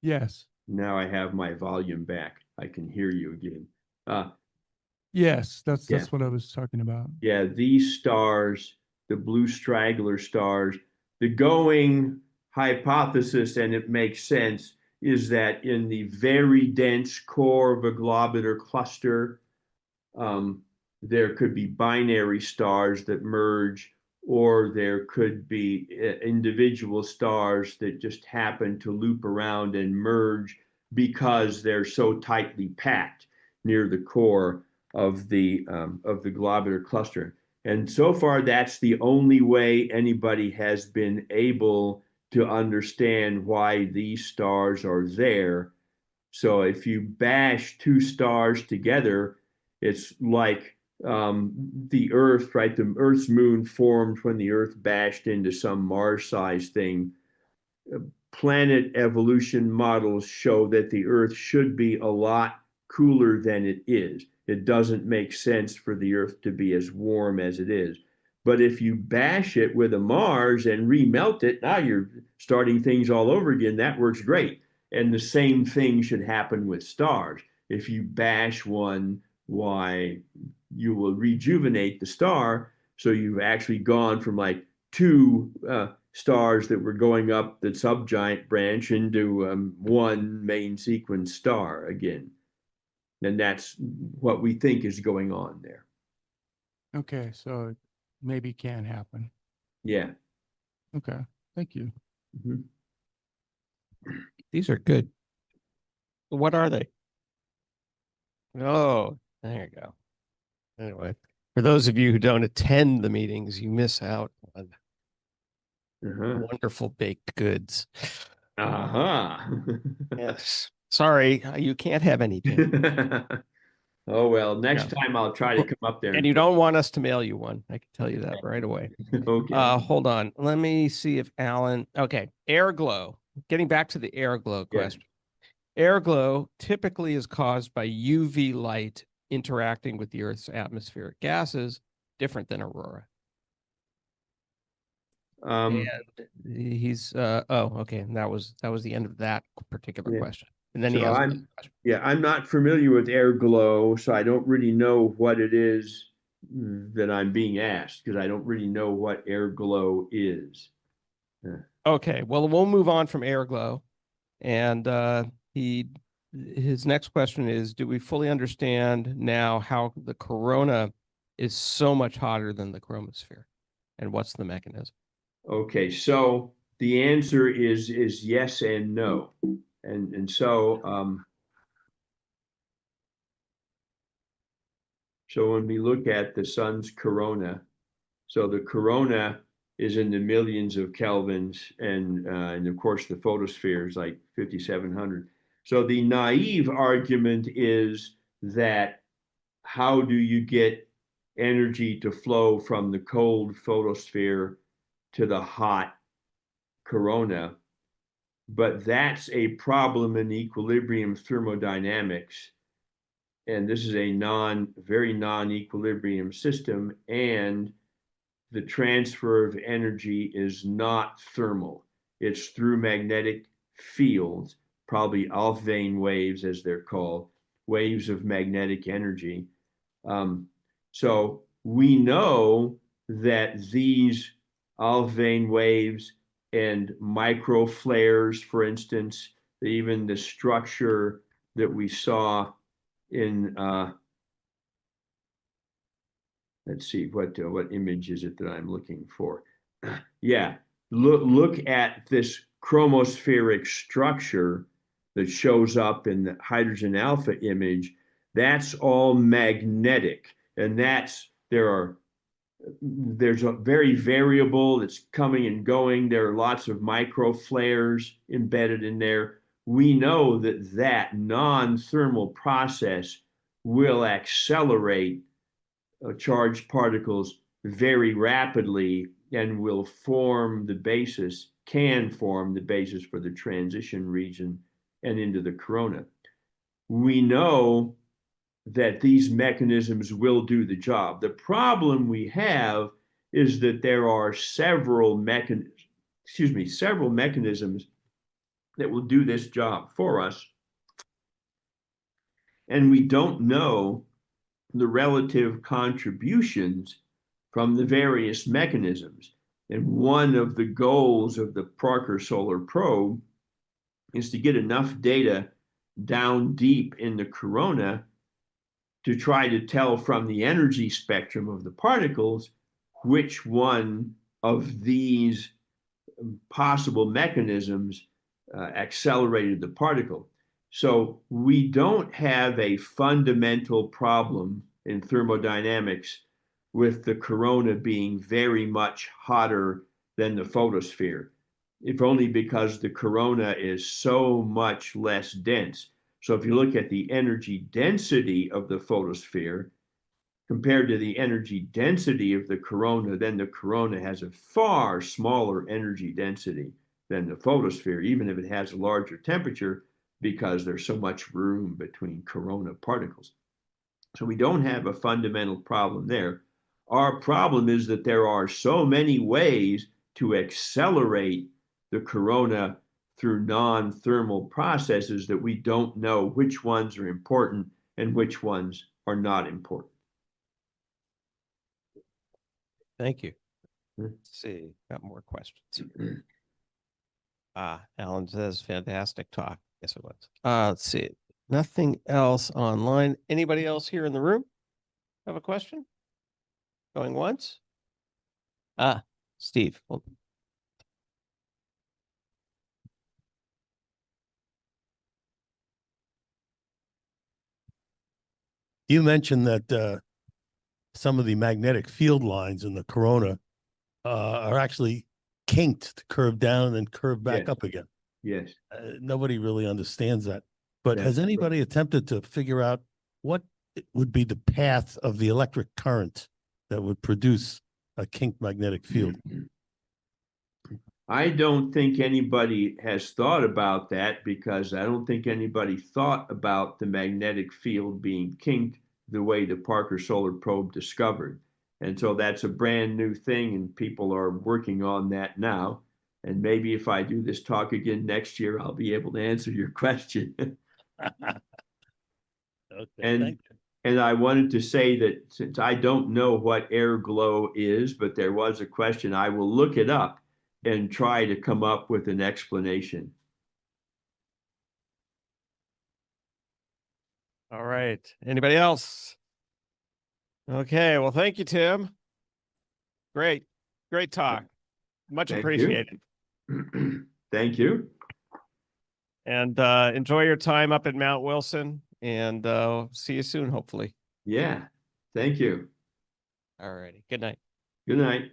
Yes. Now I have my volume back. I can hear you again. Yes. That's Yeah. what I was talking about. Yeah, these stars, the blue straggler stars, the going hypothesis, and it makes sense, is that in the very dense core of a globular cluster, there could be binary stars that merge, or there could be individual stars that just happen to loop around and merge because they're so tightly packed near the core of the globular cluster. And so far, that's the only way anybody has been able to understand why these stars are there. So if you bash two stars together, it's like the Earth, right? The Earth's moon formed when the Earth bashed into some Mars-sized thing. Planet evolution models show that the Earth should be a lot cooler than it is. It doesn't make sense for the Earth to be as warm as it is. But if you bash it with a Mars and remelt it, now you're starting things all over again. That works great. And the same thing should happen with stars. If you bash one, why, you will rejuvenate the star. So you've actually gone from like two stars that were going up the subgiant branch into one main sequence star again. And that's what we think is going on there. Okay. So it maybe can happen. Yeah. Okay. Thank you. Mhm. These are good. What are they? Oh, there you go. Anyway, for those of you who don't attend the meetings, you miss out on wonderful baked goods. Yes. Sorry, you can't have anything. Oh, well, next Yeah. time I'll try to come up there. And you don't want us to mail you one. I can tell you that right away. Okay. Hold on. Let me see if Alan. Okay. Air glow. Getting back to the air glow Yeah. question. Air glow typically is caused by UV light interacting with the Earth's atmospheric gases, different than aurora. And he's okay. And that was the end of that particular Yeah. question. And then he So has I'm- another question. Yeah, I'm not familiar with air glow, so I don't really know what it is that I'm being asked, because I don't really know what air glow is. Okay, well, we'll move on from air glow. And his next question is, do we fully understand now how the corona is so much hotter than the chromosphere? And what's the mechanism? Okay, so the answer is yes and no. And so when we look at the sun's corona, so the corona is in the millions of kelvins, and of course the photosphere is like 5,700. So the naive argument is that how do you get energy to flow from the cold photosphere to the hot corona? But that's a problem in equilibrium thermodynamics. And this is a very non-equilibrium system, and the transfer of energy is not thermal. It's through magnetic fields, probably Alfvén waves as they're called, waves of magnetic energy. So we know that these Alfvén waves and micro flares, for instance, even the structure that we saw in, let's see, what image is it that I'm looking for? Yeah, look at this chromospheric structure that shows up in the hydrogen alpha image. That's all magnetic, and there's a very variable, it's coming and going. There are lots of micro flares embedded in there. We know that non-thermal process will accelerate charged particles very rapidly and will can form the basis for the transition region and into the corona. We know that these mechanisms will do the job. The problem we have is that there are several mechanisms that will do this job for us. And we don't know the relative contributions from the various mechanisms. And one of the goals of the Parker Solar Probe is to get enough data down deep in the corona to try to tell from the energy spectrum of the particles which one of these possible mechanisms accelerated the particle. So we don't have a fundamental problem in thermodynamics with the corona being very much hotter than the photosphere, if only because the corona is so much less dense. So if you look at the energy density of the photosphere compared to the energy density of the corona, then the corona has a far smaller energy density than the photosphere, even if it has a larger temperature, because there's so much room between corona particles. So we don't have a fundamental problem there. Our problem is that there are so many ways to accelerate the corona through non-thermal processes that we don't know which ones are important and which ones are not important. Thank you. Let's see, got more questions here. Alan says, fantastic talk. Yes, it was. Let's see. Nothing else online. Anybody else here in the room have a question? Going once? Steve. You mentioned that some of the magnetic field lines in the corona are actually kinked to curve down and then curve back Yes. up again. Yes. Nobody really understands that. But Yes. has anybody attempted to figure out what would be the path of the electric current that would produce a kinked magnetic field? I don't think anybody has thought about that, because I don't think anybody thought about the magnetic field being kinked the way the Parker Solar Probe discovered. And so that's a brand new thing, and people are working on that now. And maybe if I do this talk again next year, I'll be able to answer your question. Okay, and I wanted to say that since I don't know what air glow is, but there was a question, I will look it up and try to come up with an explanation. All right. Anybody else? Okay. Well, thank you, Tim. Great. Great talk. Much Thank you. appreciated. Thank you. And enjoy your time up at Mount Wilson, and see you soon, hopefully. Yeah. Thank you. All righty. Good night. Good night.